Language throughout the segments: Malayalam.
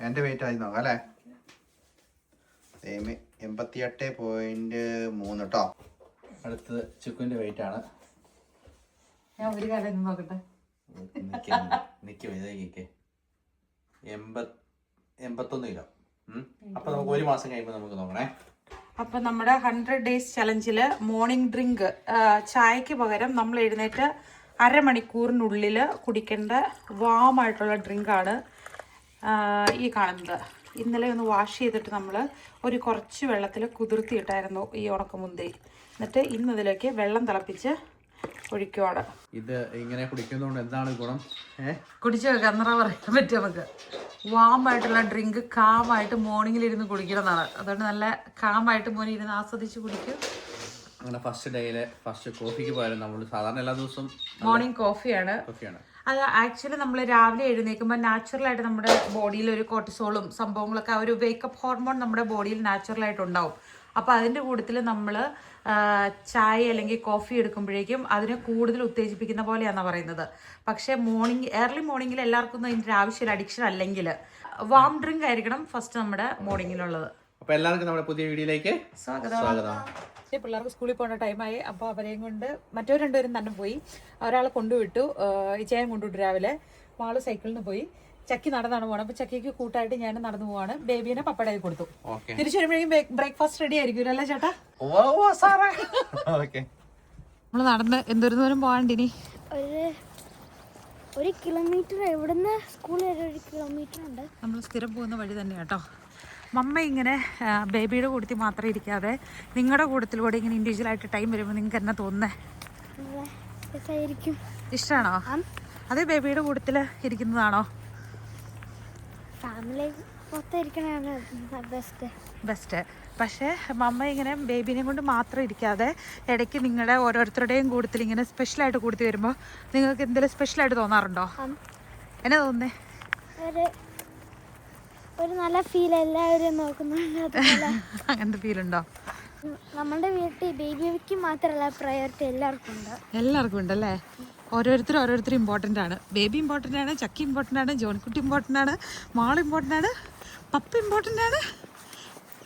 എൻ്റെ വെയിറ്റ് ആയി നോക്കാം അല്ലേ? 88.3 കേട്ടോ. അടുത്തത് ചിക്കുവിൻ്റെ വെയിറ്റ് ആണ്. ഞാൻ ഒരു കാര്യം നോക്കട്ടെ. നിക്ക് വലുതായിക്കേ 81 കിലോ. അപ്പൊ നമുക്ക് ഒരു മാസം കഴിയുമ്പോൾ നമുക്ക് നോക്കണേ. അപ്പൊ നമ്മുടെ 100 days ചലഞ്ചില് മോർണിംഗ് ഡ്രിങ്ക് ചായക്ക് പകരം നമ്മൾ എഴുന്നേറ്റ് അരമണിക്കൂറിനുള്ളിൽ കുടിക്കേണ്ട വാമായിട്ടുള്ള ഡ്രിങ്കാണ് ഈ കാണുന്നത്. ഇന്നലെ ഒന്ന് വാഷ് ചെയ്തിട്ട് നമ്മൾ ഒരു കുറച്ച് വെള്ളത്തിൽ കുതിർത്തിയിട്ടായിരുന്നു ഈ ഉണക്കമുന്തിരി. എന്നിട്ട് ഇന്നതിലേക്ക് വെള്ളം തിളപ്പിച്ച് ഒഴിക്കുവാണ്. ഇത് ഇങ്ങനെ കുടിക്കുന്നതുകൊണ്ട് എന്താണ് ഗുണം? കുടിച്ചു വെക്കാം, അന്നേരം പറയാൻ പറ്റും നമുക്ക്. വാമായിട്ടുള്ള ഡ്രിങ്ക് കാമായിട്ട് മോർണിംഗിൽ ഇരുന്ന് കുടിക്കണമെന്നാണ്. അതുകൊണ്ട് നല്ല കാമായിട്ട് മോർണിംഗ് ഇരുന്ന് ആസ്വദിച്ച് കുടിക്കും. അങ്ങനെ ഫസ്റ്റ് ഡേയിലെ ഫസ്റ്റ് കോഫിക്ക് പോയാലും നമ്മൾ സാധാരണ എല്ലാ ദിവസവും മോർണിംഗ് കോഫിയാണ്. അത് ആക്ച്വലി നമ്മൾ രാവിലെ എഴുന്നേൽക്കുമ്പോൾ നാച്ചുറലായിട്ട് നമ്മുടെ ബോഡിയിൽ ഒരു കോർട്ടിസോളും സംഭവങ്ങളൊക്കെ, ഒരു വേക്കപ്പ് ഹോർമോൺ നമ്മുടെ ബോഡിയിൽ നാച്ചുറലായിട്ട് ഉണ്ടാവും. അപ്പോൾ അതിൻ്റെ കൂട്ടത്തിൽ നമ്മൾ ചായ അല്ലെങ്കിൽ കോഫി എടുക്കുമ്പോഴേക്കും അതിനെ കൂടുതൽ ഉത്തേജിപ്പിക്കുന്ന പോലെയാണെന്ന് പറയുന്നത്. പക്ഷേ ഏർലി മോർണിംഗിൽ എല്ലാവർക്കും ഇതിൻ്റെ ആവശ്യമില്ല, അഡിക്ഷൻ അല്ലെങ്കിൽ വാം ഡ്രിങ്ക് ആയിരിക്കണം ഫസ്റ്റ് നമ്മുടെ മോർണിംഗിലുള്ളത്. അപ്പോൾ എല്ലാവർക്കും നമ്മുടെ പുതിയ വീഡിയോയിലേക്ക് സ്വാഗതം. പിള്ളേർക്ക് സ്കൂളിൽ പോകേണ്ട ടൈമായി. അപ്പോൾ അവരെയും കൊണ്ട് മറ്റോ രണ്ടുപേരും തന്നെ പോയി. ഒരാളെ കൊണ്ടുവിട്ടു, ഇച്ചയും കൊണ്ടുവിട്ടു രാവിലെ. മാള് സൈക്കിളിന് പോയി. ചക്കി നടന്നാണ് പോകണം. അപ്പൊ ചക്കിക്ക് കൂട്ടായിട്ട് ഞാൻ നടന്നു പോവാണ്. ബേബീനെ പപ്പടയിൽ കൊടുത്തു. തിരിച്ചു വരുമ്പോഴേക്കും ബ്രേക്ക്ഫാസ്റ്റ് റെഡി ആയിരിക്കും അല്ലേ ചേട്ടാ? നമ്മള് നടന്ന് എന്തൊരു ദൂരം പോകാണ്ടിനി? 1 കിലോമീറ്റർ. ഇവിടുന്ന് സ്കൂൾ വരെ 1 കിലോമീറ്റർ ഉണ്ട്. നമ്മൾ സ്ഥിരം പോകുന്ന വഴി തന്നെ കേട്ടോ. മമ്മ ഇങ്ങനെ ബേബിയുടെ കൂട്ടത്തിൽ മാത്രം ഇരിക്കാതെ നിങ്ങളുടെ കൂട്ടത്തിലൂടെ ഇങ്ങനെ ഇൻഡിവിജ്വൽ ആയിട്ട് ടൈം വരുമ്പോൾ നിങ്ങൾക്ക് എന്നാ തോന്നുന്നേ? ഇഷ്ടമാണോ? അതേ ബേബിയുടെ കൂട്ടത്തിൽ ഇരിക്കുന്നതാണോ ബെസ്റ്റ്? പക്ഷേ മമ്മ ഇങ്ങനെ ബേബിനെ കൊണ്ട് മാത്രം ഇരിക്കാതെ ഇടയ്ക്ക് നിങ്ങളുടെ ഓരോരുത്തരുടെയും കൂട്ടത്തിൽ ഇങ്ങനെ സ്പെഷ്യലായിട്ട് കൂടി വരുമ്പോൾ നിങ്ങൾക്ക് എന്തെങ്കിലും സ്പെഷ്യലായിട്ട് തോന്നാറുണ്ടോ? എന്നാ തോന്നുന്നേ? ഒരു നല്ല ഫീൽ, എല്ലാവരും നോക്കുന്നുണ്ട്. അങ്ങനത്തെ ഫീൽ ഉണ്ടോ? നമ്മുടെ വീട്ടിൽ ബേബിക്ക് മാത്രമല്ല പ്രയോറിറ്റി എല്ലാവർക്കും ഉണ്ടല്ലേ? ഓരോരുത്തരും ഇമ്പോർട്ടൻ്റ് ആണ്. ബേബി ഇമ്പോർട്ടൻ്റ് ആണ്, ചക്കി ഇമ്പോർട്ടൻ്റ് ആണ്, ജോൺകുട്ടി ഇമ്പോർട്ടൻ്റ് ആണ്, മാൾ ഇമ്പോർട്ടൻ്റ് ആണ്, പപ്പ ഇമ്പോർട്ടൻ്റ് ആണ്,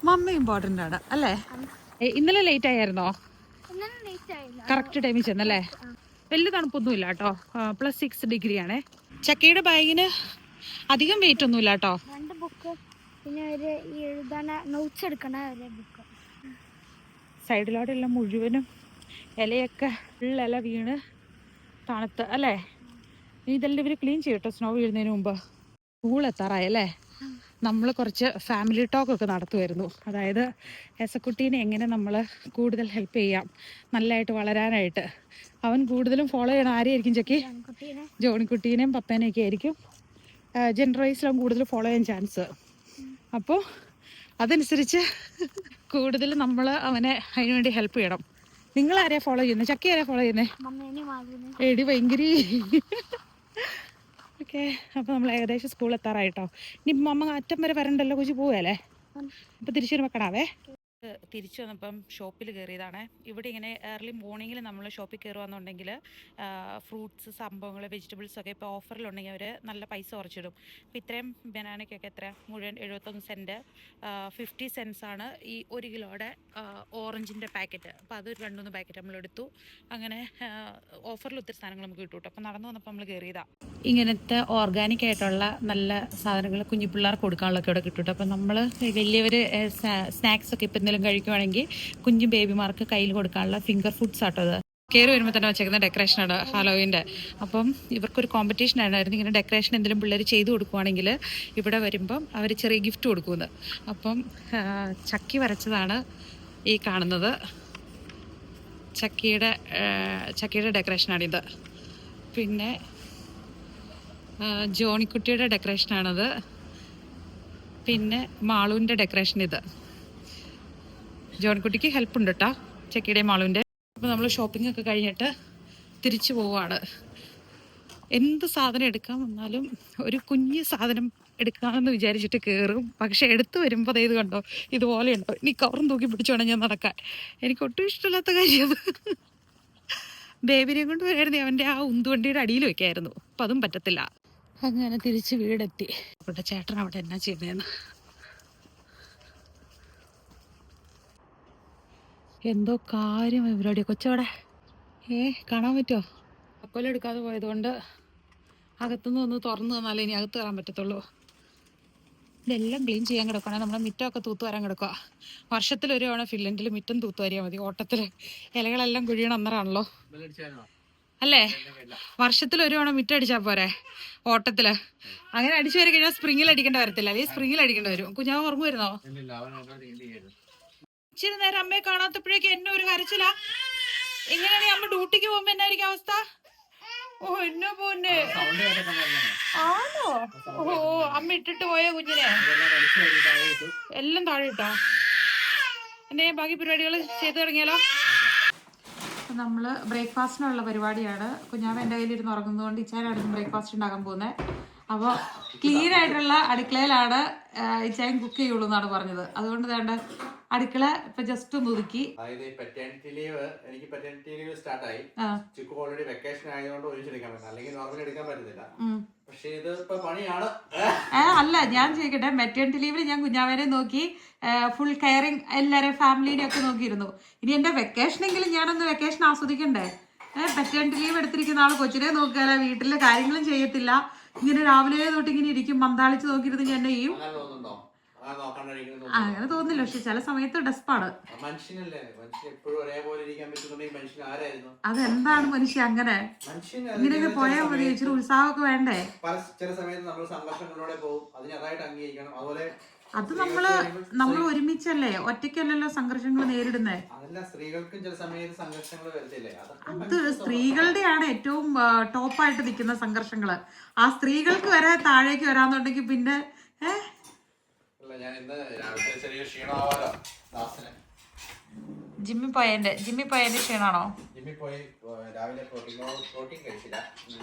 മമ്മ ഇമ്പോർട്ടൻ്റ് ആണ് അല്ലേ? ഇന്നലെ ലേറ്റ് ആയിരുന്നോ? കറക്റ്റ് ടൈമിൽ ചെന്നല്ലേ? വലിയ തണുപ്പൊന്നും ഇല്ല കേട്ടോ. +6 ഡിഗ്രി ആണേ. ചക്കയുടെ ബാഗിന് അധികം വെയിറ്റ് ഒന്നുമില്ല കേട്ടോ. 2 ബുക്ക്, പിന്നെ ഒരു എഴുതാൻ നോട്ട്സ് എടുക്കണ ഒരു ബുക്ക്. സൈഡിലോടെ എല്ലാം മുഴുവനും ഇലയൊക്കെ ഇല വീണ് തണുത്ത് അല്ലേ? ഇതെല്ലാം ഇവർ ക്ലീൻ ചെയ്യട്ടോ സ്നോ വീഴുന്നതിന് മുമ്പ്. സ്കൂൾ എത്താറായല്ലേ? നമ്മൾ കുറച്ച് ഫാമിലി ടോക്കൊക്കെ നടത്തുമായിരുന്നു. അതായത് എസക്കുട്ടീനെ എങ്ങനെ നമ്മൾ കൂടുതൽ ഹെൽപ്പ് ചെയ്യാം നല്ലതായിട്ട് വളരാനായിട്ട്. അവൻ കൂടുതലും ഫോളോ ചെയ്യണം ആരെയായിരിക്കും ചക്കി? ജോണിക്കുട്ടീനെയും പപ്പേനെയൊക്കെ ആയിരിക്കും ജെൻഡർ വൈസിലും കൂടുതൽ ഫോളോ ചെയ്യാൻ ചാൻസ്. അപ്പോൾ അതനുസരിച്ച് കൂടുതൽ നമ്മൾ അവനെ അതിനുവേണ്ടി ഹെൽപ്പ് ചെയ്യണം. നിങ്ങൾ ആരെയാ ഫോളോ ചെയ്യുന്നത്? ചക്കി ആരെയാ ഫോളോ ചെയ്യുന്നത്? എടി ഭയങ്കര. ഓക്കെ, അപ്പോൾ നമ്മൾ ഏകദേശം സ്കൂളിൽ എത്താറായിട്ടോ. ഇനി അമ്മ അറ്റം വരെ വരണ്ടല്ലോ, കൊച്ചു പോവുകയല്ലേ? അപ്പോൾ തിരിച്ചു വരുമ്പോൾ കടാവേ. തിരിച്ചു വന്നപ്പം ഷോപ്പിൽ കയറിയതാണ്. ഇവിടെ ഇങ്ങനെ ഏർലി മോർണിംഗിൽ നമ്മൾ ഷോപ്പിൽ കയറുകയെന്നുണ്ടെങ്കിൽ ഫ്രൂട്ട്സ് സംഭവങ്ങൾ വെജിറ്റബിൾസൊക്കെ ഇപ്പോൾ ഓഫറിലുണ്ടെങ്കിൽ അവർ നല്ല പൈസ കുറച്ചിടും. അപ്പോൾ ഇത്രയും ബനാനയ്ക്കൊക്കെ എത്ര? മുഴുവൻ 71 സെൻറ്റ്. 50 സെൻറ്റ്സ് ആണ് ഈ 1 കിലോയുടെ ഓറഞ്ചിൻ്റെ പാക്കറ്റ്. അപ്പോൾ അത് 2-3 പാക്കറ്റ് നമ്മളെടുത്തു. അങ്ങനെ ഓഫറിൽ ഒത്തിരി സാധനങ്ങൾ നമുക്ക് കിട്ടും കേട്ടോ. അപ്പോൾ നടന്നു വന്നപ്പോൾ നമ്മൾ കയറിയതാണ്. ഇങ്ങനത്തെ ഓർഗാനിക് ആയിട്ടുള്ള നല്ല സാധനങ്ങൾ കുഞ്ഞു പിള്ളേർക്ക് കൊടുക്കാനുള്ളതൊക്കെ ഇവിടെ കിട്ടും. അപ്പോൾ നമ്മൾ വലിയവർ സ്നാക്സൊക്കെ ഇപ്പം എന്തെങ്കിലും കഴിക്കുവാണെങ്കിൽ കുഞ്ഞു ബേബിമാർക്ക് കയ്യിൽ കൊടുക്കാനുള്ള ഫിംഗർ ഫുഡ്സ് ആട്ടോ. അത് കയറി വരുമ്പോൾ തന്നെ വെച്ചേക്കുന്ന ഡെക്കറേഷനാണ് ഹാലോവിൻ്റെ. അപ്പം ഇവർക്കൊരു കോമ്പറ്റീഷൻ ആയിരുന്നു ഇങ്ങനെ ഡെക്കറേഷൻ എന്തെങ്കിലും പിള്ളേർ ചെയ്ത് കൊടുക്കുവാണെങ്കിൽ ഇവിടെ വരുമ്പം അവർ ചെറിയ ഗിഫ്റ്റ് കൊടുക്കുന്നത്. അപ്പം ചക്കി വരച്ചതാണ് ഈ കാണുന്നത്. ചക്കിയുടെ ഡെക്കറേഷനാണിത്. പിന്നെ ജോണിക്കുട്ടിയുടെ ഡെക്കറേഷനാണത്. പിന്നെ മാളുവിൻ്റെ ഡെക്കറേഷൻ ഇത്. ജോൺകുട്ടിക്ക് ഹെൽപ്പ് ഉണ്ട് കേട്ടോ ചക്കിയുടെയും മാളുവിൻ്റെ. അപ്പോൾ നമ്മൾ ഷോപ്പിംഗ് ഒക്കെ കഴിഞ്ഞിട്ട് തിരിച്ചു പോവുകയാണ്. എന്ത് സാധനം എടുക്കാൻ വന്നാലും ഒരു കുഞ്ഞ് സാധനം എടുക്കാമെന്ന് വിചാരിച്ചിട്ട് കയറും. പക്ഷെ എടുത്തു വരുമ്പോൾ ഇത് കണ്ടോ, ഇതുപോലെ ഉണ്ടോ. ഇനി കവറും തൂക്കി പിടിച്ചോണം ഞാൻ നടക്കാൻ. എനിക്ക് ഒട്ടും ഇഷ്ടമില്ലാത്ത കാര്യം അത്. ബേബിനെ കൊണ്ട് വരായിരുന്നു അവൻ്റെ ആ ഉന്തുവണ്ടിയുടെ അടിയിൽ വയ്ക്കായിരുന്നു. അപ്പം അതും പറ്റത്തില്ല. അങ്ങനെ തിരിച്ച് വീടെത്തി. ഇവിടെ ചേട്ടൻ അവിടെ എന്നാ ചെയ്യുന്നതെന്ന് എന്തോ കാര്യമായി പരിപാടി. കൊച്ചവിടെ കാണാൻ പറ്റുമോ? അക്കോലെടുക്കാതെ പോയതുകൊണ്ട് അകത്തുനിന്ന് ഒന്ന് തുറന്നു തന്നാലേ ഇനി അകത്ത് കയറാൻ പറ്റത്തുള്ളൂ. ഇതെല്ലാം ക്ലീൻ ചെയ്യാൻ കിടക്കുകയാണെങ്കിൽ നമ്മുടെ മുറ്റമൊക്കെ തൂത്തുവരാൻ കിടക്കുക. വർഷത്തിലൊരു തവണ ഫില്ലൻഡിൽ മുറ്റം തൂത്തുവരിയാൽ മതി. ഓട്ടത്തിൽ ഇലകളെല്ലാം കുഴിയണ അന്നേരമാണല്ലോ അല്ലേ? വർഷത്തിലൊരു തവണ മുറ്റടിച്ചാൽ പോരെ ഓട്ടത്തിൽ. അങ്ങനെ അടിച്ചു വരി കഴിഞ്ഞാൽ സ്പ്രിങ്ങിൽ അടിക്കേണ്ട വരത്തില്ല, അല്ലെങ്കിൽ സ്പ്രിങ്ങിൽ അടിക്കേണ്ടി വരും. കുഞ്ഞാവ് ഓർമ്മ വരുന്നോ? ഇച്ചിരി നേരം അമ്മയെ കാണാത്തപ്പോഴേക്കും എന്നെ ഒരു കരച്ചിലാ. എങ്ങനെയാണെങ്കിൽ അമ്മ ഡ്യൂട്ടിക്ക് പോകുമ്പോ എന്നായിരിക്കും അവസ്ഥ? ഓ എന്നോ പോന്നെ ആണോ? ഓ അമ്മ ഇട്ടിട്ട് പോയ കുഞ്ഞിനെ എല്ലാം താഴെ ഇട്ടോ. എന്നെ ബാക്കി പരിപാടികൾ ചെയ്തു തുടങ്ങിയാലോ? നമ്മള് ബ്രേക്ക്ഫാസ്റ്റിനുള്ള പരിപാടിയാണ്. കുഞ്ഞാമ്മ എൻ്റെ കയ്യിലിരുന്ന് ഉറങ്ങുന്നതുകൊണ്ട് ഇച്ചാനായിരുന്നു ബ്രേക്ക്ഫാസ്റ്റ് ഉണ്ടാക്കാൻ പോകുന്നത്. അപ്പോൾ ക്ലീൻ ആയിട്ടുള്ള അടുക്കളയിലാണ് ഇച്ചായൻ കുക്ക് ചെയ്യുള്ളൂ എന്നാണ് പറഞ്ഞത്. അതുകൊണ്ട് വേണ്ട അടുക്കള ഇപ്പൊ ജസ്റ്റ് ഒന്ന് ഒതുക്കി. എനിക്ക് പെറ്റേണിറ്റി ലീവ് സ്റ്റാർട്ടായി. ചിക്കു ഓൾറെഡി വെക്കേഷൻ ആയതുകൊണ്ട് ഒഴിച്ചെടുക്കാൻ പറ്റില്ല, അല്ലെങ്കിൽ നോർമലി എടുക്കാൻ പറ്റത്തില്ല. പക്ഷേ ഇത് ഇപ്പൊ പണിയാണ്. അല്ല ഞാൻ ചോദിക്കട്ടെ, മെറ്റേണിറ്റി ലീവിൽ ഞാൻ കുഞ്ഞാവേനെ നോക്കി ഫുൾ കെയറിങ് എല്ലാവരെയും ഫാമിലിനെ ഒക്കെ നോക്കിയിരുന്നു. ഇനി എന്റെ വെക്കേഷനെങ്കിലും ഞാനൊന്ന് വെക്കേഷൻ ആസ്വദിക്കണ്ടേ? മെറ്റേണിറ്റി ലീവ് എടുത്തിരിക്കുന്ന ആൾ കൊച്ചിനെ നോക്കുകയല്ല, വീട്ടിലെ കാര്യങ്ങളും ചെയ്യത്തില്ല. ഇങ്ങനെ രാവിലെ തൊട്ട് ഇങ്ങനെ ഇരിക്കും, മന്താളിച്ച് നോക്കിയിരുന്ന് ഞാൻ എന്നെ ചെയ്യും. അങ്ങനെ തോന്നില്ല, പക്ഷെ ചില സമയത്ത് ഡെസ്പാണ്. അതെന്താണ് മനുഷ്യ അങ്ങനെ ഇങ്ങനെയൊക്കെ പോയാൽ മതി? ഇച്ചിരി ഉത്സാഹമൊക്കെ വേണ്ടേ? ചില സമയത്ത് നമ്മൾ സംഘർഷങ്ങളിലൂടെ പോകും, അതിനതായിട്ട് അംഗീകരിക്കണം. അതുപോലെ അത് നമ്മൾ ഒരുമിച്ചല്ലേ, ഒറ്റയ്ക്കല്ലല്ലോ സംഘർഷങ്ങൾ നേരിടുന്നേ. അതല്ല, സ്ത്രീകൾക്കും ചില സമയത്ത് സംഘർഷങ്ങൾ വരത്തില്ലേ? അത് സ്ത്രീകളുടെയാണ് ഏറ്റവും ടോപ്പായിട്ട് നിൽക്കുന്ന സംഘർഷങ്ങള്. ആ സ്ത്രീകൾക്ക് വരെ താഴേക്ക് വരാന്നുണ്ടെങ്കിൽ പിന്നെ ജിമ്മിൽ പോയതിന്റെ ക്ഷീണാണോ? ജിമ്മിൽ പോയി രാവിലെ പ്രോട്ടീൻ കഴിച്ചില്ല,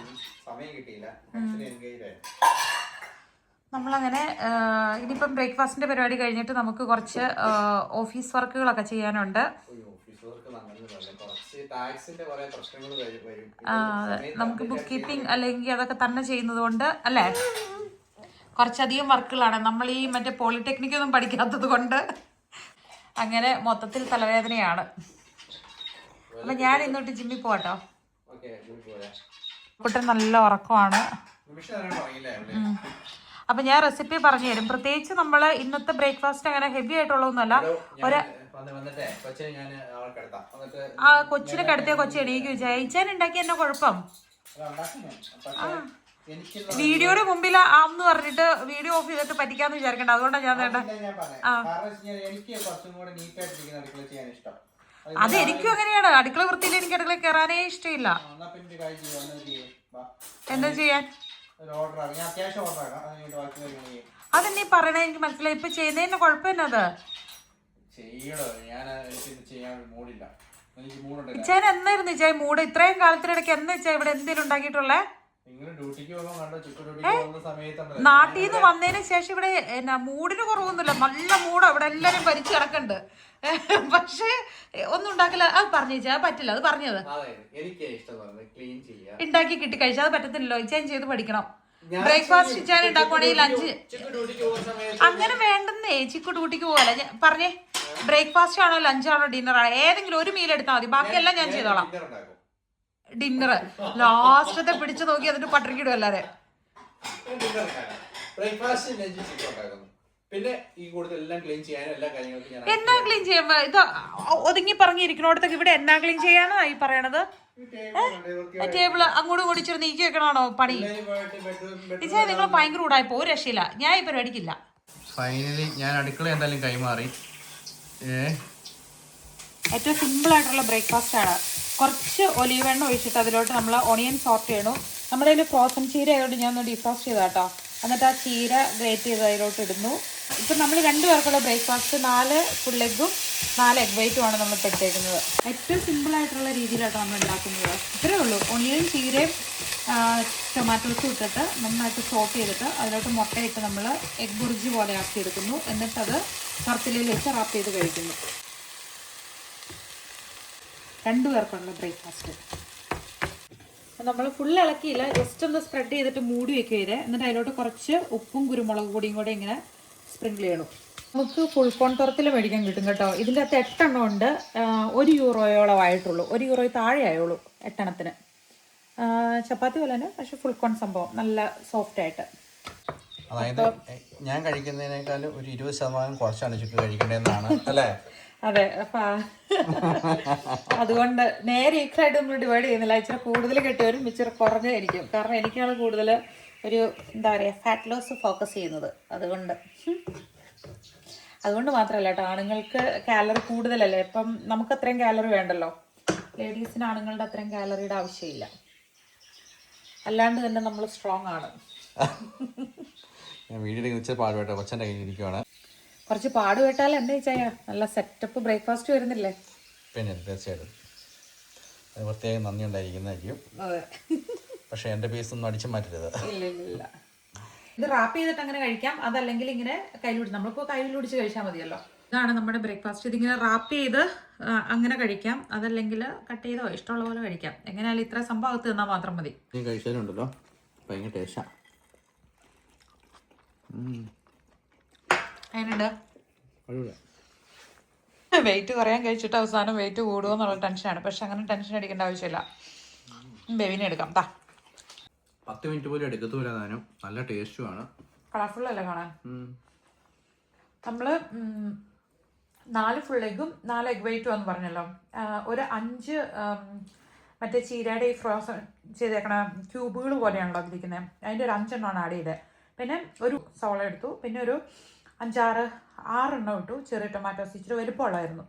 സമയം കിട്ടിയില്ല. നമ്മളങ്ങനെ ഇനിയിപ്പം ബ്രേക്ക്ഫാസ്റ്റിന്റെ പരിപാടി കഴിഞ്ഞിട്ട് നമുക്ക് കുറച്ച് ഓഫീസ് വർക്കുകളൊക്കെ ചെയ്യാനുണ്ട്. നമുക്ക് ബുക്ക് കീപ്പിംഗ് അല്ലെങ്കിൽ അതൊക്കെ തന്നെ ചെയ്യുന്നത് കൊണ്ട് അല്ലേ, കുറച്ചധികം വർക്കുകളാണ്. നമ്മൾ ഈ മറ്റേ പോളിടെക്നിക്കൊന്നും പഠിക്കാത്തത് കൊണ്ട് അങ്ങനെ മൊത്തത്തിൽ തലവേദനയാണ്. അപ്പൊ ഞാൻ ഇന്നോട്ട് ജിമ്മിൽ പോവാട്ടോ. കുട്ടൻ നല്ല ഉറക്കമാണ്. അപ്പൊ ഞാൻ റെസിപ്പി പറഞ്ഞു തരും. പ്രത്യേകിച്ച് നമ്മള് ഇന്നത്തെ ബ്രേക്ക്ഫാസ്റ്റ് അങ്ങനെ ഹെവി ആയിട്ടുള്ളതൊന്നുമല്ല. കൊച്ചിനെ കിടത്തിയ കൊച്ചി എണീക്കും. ജയിച്ചാൻ ഉണ്ടാക്കി എന്നെ കുഴപ്പം. വീഡിയോയുടെ മുമ്പിൽ ആന്ന് പറഞ്ഞിട്ട് വീഡിയോ ഓഫ് ചെയ്തിട്ട് പറ്റിക്കാന്ന് വിചാരിക്കണ്ട. അതുകൊണ്ടാണ് ഞാൻ വേണ്ട. അത് എനിക്കും അങ്ങനെയാണ്. അടുക്കള വൃത്തിയിൽ എനിക്ക് അടുക്കള കയറാനേ ഇഷ്ടമില്ല. എന്താ ചെയ്യാൻ? അതെന്നീ പറയണ എനിക്ക് മനസ്സിലായി. ഇപ്പൊ ചെയ്യുന്നതിന്റെ കുഴപ്പമെന്നത് ഇച്ചാൻ എന്നായിരുന്നു ഇച്ചാ മൂട്? ഇത്രയും കാലത്തിനിടയ്ക്ക് എന്നാ ഇച്ചാ ഇവിടെ എന്തെങ്കിലും ഉണ്ടാക്കിയിട്ടുള്ളേ? നാട്ടിൽ നിന്ന് വന്നതിന് ശേഷം ഇവിടെ എന്നാ മൂടിന് കുറവൊന്നുമില്ല. നല്ല മൂടാ ഇവിടെ, എല്ലാരും ഭരിച്ചു കിടക്കുന്നുണ്ട്. പക്ഷെ ഒന്നും ഉണ്ടാക്കില്ല. അത് പറഞ്ഞു ചേച്ചാ പറ്റില്ല. അത് പറഞ്ഞത് ഉണ്ടാക്കി കിട്ടി കഴിച്ചാൽ അത് പറ്റത്തില്ലല്ലോ. ഇച്ചാൻ ചെയ്ത് പഠിക്കണം. ബ്രേക്ക്ഫാസ്റ്റ് ഇച്ചാൻ ഉണ്ടാക്കുവാണെങ്കിൽ ലഞ്ച് അങ്ങനെ വേണ്ടെന്നേ. ചിക്കു ഡ്യൂട്ടിക്ക് പോകല. പറഞ്ഞേ, ബ്രേക്ക്ഫാസ്റ്റ് ആണോ ലഞ്ചാണോ ഡിന്നറാണോ ഏതെങ്കിലും ഒരു മീൽ എടുത്താൽ മതി. ബാക്കിയെല്ലാം ഞാൻ ചെയ്തോളാം. ഡിന്നർ ലാസ്റ്റത്തെ പിടിച്ചു നോക്കി എന്നിട്ട് പട്ടിണിക്കിടും എല്ലാരെ. എന്നാ ക്ലീൻ ചെയ്യാൻ ഇത് ഒതുങ്ങി പറഞ്ഞിരിക്കണോടത്തൊക്കെ ഇവിടെ എന്നാ ക്ലീൻ ചെയ്യാനോ ഈ പറയണത്? ടേബിള് അങ്ങോട്ടും ഇങ്ങോട്ടും ഇച്ചിരി നീക്കി വെക്കണാണോ പണി? ഇച്ചാ നിങ്ങൾ ഭയങ്കര കൂടായിപ്പോ. ഒരു രക്ഷയില്ല. ഞാൻ ഈ പരിപാടിക്കില്ല. ഫൈനലി ഞാൻ അടുക്കള എന്തായാലും കൈമാറി. ഏറ്റവും സിമ്പിൾ ആയിട്ടുള്ള ബ്രേക്ക്ഫാസ്റ്റ് ആണ്. കുറച്ച് ഒലീവ് എണ്ണ ഒഴിച്ചിട്ട് അതിലോട്ട് നമ്മൾ ഓണിയൻ സോട്ട് ചെയ്യണം. നമ്മുടെ കയ്യിൽ ഫ്രോസൺ ചീര ആയതുകൊണ്ട് ഞാൻ ഒന്ന് ഡീഫ്രോസ്റ്റ് ചെയ്താ കേട്ടോ. എന്നിട്ട് ആ ചീര ഗ്രേറ്റ് ചെയ്ത് അതിലോട്ട് ഇടുന്നു. ഇപ്പം നമ്മൾ 2 പേർക്കുള്ള ബ്രേക്ക്ഫാസ്റ്റ് 4 ഫുൾ എഗ്ഗും 4 എഗ് വൈറ്റുമാണ് നമ്മൾ എടുത്തേക്കുന്നത്. ഏറ്റവും സിമ്പിളായിട്ടുള്ള രീതിയിലാണ് നമ്മൾ ഉണ്ടാക്കുന്നത്. ഇത്രയേ ഉള്ളൂ. ഒണിയനും ചീരയും ടൊമാറ്റോസും ഇട്ടിട്ട് നന്നായിട്ട് സോട്ട് ചെയ്തിട്ട് അതിലോട്ട് മുട്ടയിട്ട് നമ്മൾ എഗ് ബുർജി പോലെ ആക്കിയെടുക്കുന്നു. എന്നിട്ടത് കറുത്തിലയിൽ വെച്ച് റാപ്പ് ചെയ്ത് കഴിക്കുന്നു. 2 പേർക്കുള്ള ബ്രേക്ക്ഫാസ്റ്റ്. നമ്മൾ ഫുൾ ഇളക്കിയില്ല, ജസ്റ്റ് ഒന്ന് സ്പ്രെഡ് ചെയ്തിട്ട് മൂടി വെക്കുക ചെയ്തേ. എന്നിട്ട് അതിലോട്ട് കുറച്ച് ഉപ്പും കുരുമുളക് പൊടിയും കൂടെ ഇങ്ങനെ സ്പ്രിങ്കിൾ ചെയ്യണം. നമുക്ക് ഫുൾ കോൺതുറത്തിൽ മേടിക്കാൻ കിട്ടും കേട്ടോ. ഇതിൻ്റെ അകത്ത് 8 എണ്ണം ഉണ്ട്. €1 ആയിട്ടുള്ളൂ, €1 താഴെ ആയുള്ളൂ 8 എണ്ണത്തിന്. ചപ്പാത്തി പോലെ തന്നെ, പക്ഷെ ഫുൾ കോൺ സംഭവം നല്ല സോഫ്റ്റ് ആയിട്ട്. അതായത് ഞാൻ കഴിക്കുന്നതിനേക്കാളും ഒരു 20% കുറച്ചാണ് ചുക്ക് കഴിക്കേണ്ടതെന്നാണ് അല്ലേ? അതെ, അതുകൊണ്ട് നേരെ ഈക്വലായിട്ട് നമ്മൾ ഡിവൈഡ് ചെയ്യുന്നില്ല. ഇച്ചിരി കൂടുതൽ കിട്ടിയവരും ഇച്ചിരി കുറഞ്ഞായിരിക്കും. കാരണം എനിക്കാണ് കൂടുതൽ ഒരു എന്താ പറയുക ഫാറ്റ് ലോസ് ഫോക്കസ് ചെയ്യുന്നത്. അതുകൊണ്ട് മാത്രമല്ല കേട്ടോ, ആണുങ്ങൾക്ക് കാലറി കൂടുതലല്ലേ. ഇപ്പം നമുക്ക് അത്രയും കാലറി വേണ്ടല്ലോ. ലേഡീസിന് ആണുങ്ങളുടെ അത്രയും കാലറിയുടെ ആവശ്യമില്ല. അല്ലാണ്ട് തന്നെ നമ്മൾ സ്ട്രോങ് ആണ്. ഞാൻ വീഡിയോ വെച്ചാൽ പാടുപെട്ടോ കൊച്ചൻ്റെ കയ്യിൽ ഇരിക്കുവാണ്. കുറച്ച് പാടുപെട്ടാൽ എന്താ ചെയ്യാ, നല്ല സെറ്റപ്പ് ബ്രേക്ക്ഫാസ്റ്റ് വരുന്നില്ലേ? പിന്നെ തീർച്ചയായിട്ടും അത് പ്രത്യേകം നന്ദി ഉണ്ടായിരിക്കുന്നതായിരിക്കും. അതെ, പക്ഷെ എൻ്റെ പീസൊന്നും അടിച്ചു മാറ്റരുത്. ഇല്ല. ഇത് റാപ്പ് ചെയ്തിട്ട് അങ്ങനെ കഴിക്കാം, അതല്ലെങ്കിൽ ഇങ്ങനെ കയ്യിലൊടിച്ച്, നമ്മളിപ്പോൾ കയ്യിലൊടിച്ച് കഴിച്ചാൽ മതിയല്ലോ. ഇതാണ് നമ്മുടെ ബ്രേക്ക്ഫാസ്റ്റ്. ഇതിങ്ങനെ റാപ്പ് ചെയ്ത് അങ്ങനെ കഴിക്കാം, അതല്ലെങ്കിൽ കട്ട് ചെയ്തോ ഇഷ്ടമുള്ള പോലെ കഴിക്കാം. എങ്ങനെയാലും ഇത്ര സംഭവത്ത് തന്നാൽ മാത്രം മതി. കഴിച്ചാലുണ്ടല്ലോ ഭയങ്കര ടേസ്റ്റാ. അതിനുണ്ട് വെയിറ്റ് കുറയാൻ കഴിച്ചിട്ട് അവസാനം വെയിറ്റ് കൂടുമോ എന്നുള്ള ടെൻഷനാണ്. പക്ഷെ അങ്ങനെ ടെൻഷൻ അടിക്കേണ്ട ആവശ്യമില്ല. ബേബിനെ എടുക്കാം. 10 മിനിറ്റ് പോലും എടുക്കത്തൂല. താനും നല്ല ടേസ്റ്റുമാണ്. കളർഫുൾ അല്ലേ കാണാൻ? നമ്മൾ 4 ഫുൾ എഗ്ഗും 4 എഗ് വൈറ്റും എന്ന് പറഞ്ഞല്ലോ. ഒരു 5 മറ്റേ ചീരയുടെ ഈ ഫ്രോസൺ ചെയ്തേക്കണ ക്യൂബുകൾ പോലെയാണല്ലോ അതിരിക്കുന്നത്. അതിൻ്റെ ഒരു 5 എണ്ണമാണ് ആഡ് ചെയ്തത്. പിന്നെ ഒരു സവോള എടുത്തു, പിന്നെ ഒരു 5-6 എണ്ണം ഇട്ടു. ചെറിയ ടൊമാറ്റോസ് ഇച്ചിരി വലുപ്പമുള്ളായിരുന്നു.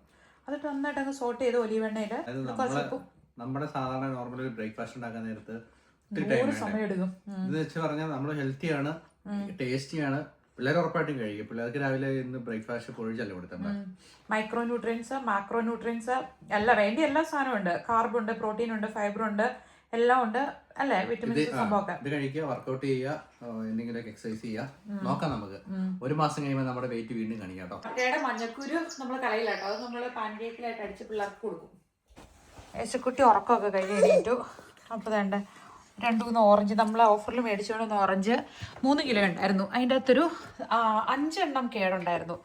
അതിട്ട് നന്നായിട്ട് അങ്ങ് സോട്ട് ചെയ്ത് ഒലീവ് എണ്ണയിൽ കുറച്ച് ഉപ്പും. നമ്മുടെ സാധാരണ നോർമൽ ബ്രേക്ക്ഫാസ്റ്റ് ഉണ്ടാക്കാൻ നേരത്ത് സമയം എടുക്കും. ഇത് വെച്ച് പറഞ്ഞാൽ നമ്മൾ ഹെൽത്തിയാണ്, ടേസ്റ്റിയാണ്. പിള്ളേർ ഉറപ്പായിട്ടും കഴിക്കും. പിള്ളേർക്ക് രാവിലെ ഇന്ന് ബ്രേക്ക്ഫാസ്റ്റ് പൊഴിച്ചല്ലേ കൊടുത്തത്. മൈക്രോ ന്യൂട്രിയൻസ്, മാക്രോ ന്യൂട്രിയൻസ് എല്ലാം വേണ്ടി എല്ലാ സാധനവും ഉണ്ട്. കാർബ് ഉണ്ട്, പ്രോട്ടീൻ ഉണ്ട്, ഫൈബർ ഉണ്ട്, എല്ലാം ഉണ്ട് അല്ലേ? വിറ്റമിൻസ് സംഭവമൊക്കെ. ഇത് കഴിക്കുക, വർക്കൗട്ട് ചെയ്യുക, എന്തെങ്കിലുമൊക്കെ എക്സസൈസ് ചെയ്യുക. നോക്കാം, നമുക്ക് 1 മാസം കഴിയുമ്പോൾ നമ്മുടെ വെയിറ്റ് വീണ്ടും കാണിക്കാം കേട്ടോ. മറ്റേടെ മഞ്ഞക്കുരു നമ്മൾ കളയില്ലാട്ടോ, അത് നമ്മൾ പാൻകേക്കിലായിട്ട് അടിച്ച് പിള്ളേർക്ക് കൊടുക്കും. യേശുക്കുട്ടി ഉറക്കമൊക്കെ കഴിഞ്ഞ് എണീറ്റു. അപ്പോൾ വേണ്ട 2-3 ഓറഞ്ച് നമ്മൾ ഓഫറിൽ മേടിച്ചുകൊണ്ട് ഓറഞ്ച് 3 കിലോ ഉണ്ടായിരുന്നു. അതിൻ്റെ അകത്തൊരു 5 എണ്ണം കേടുണ്ടായിരുന്നു.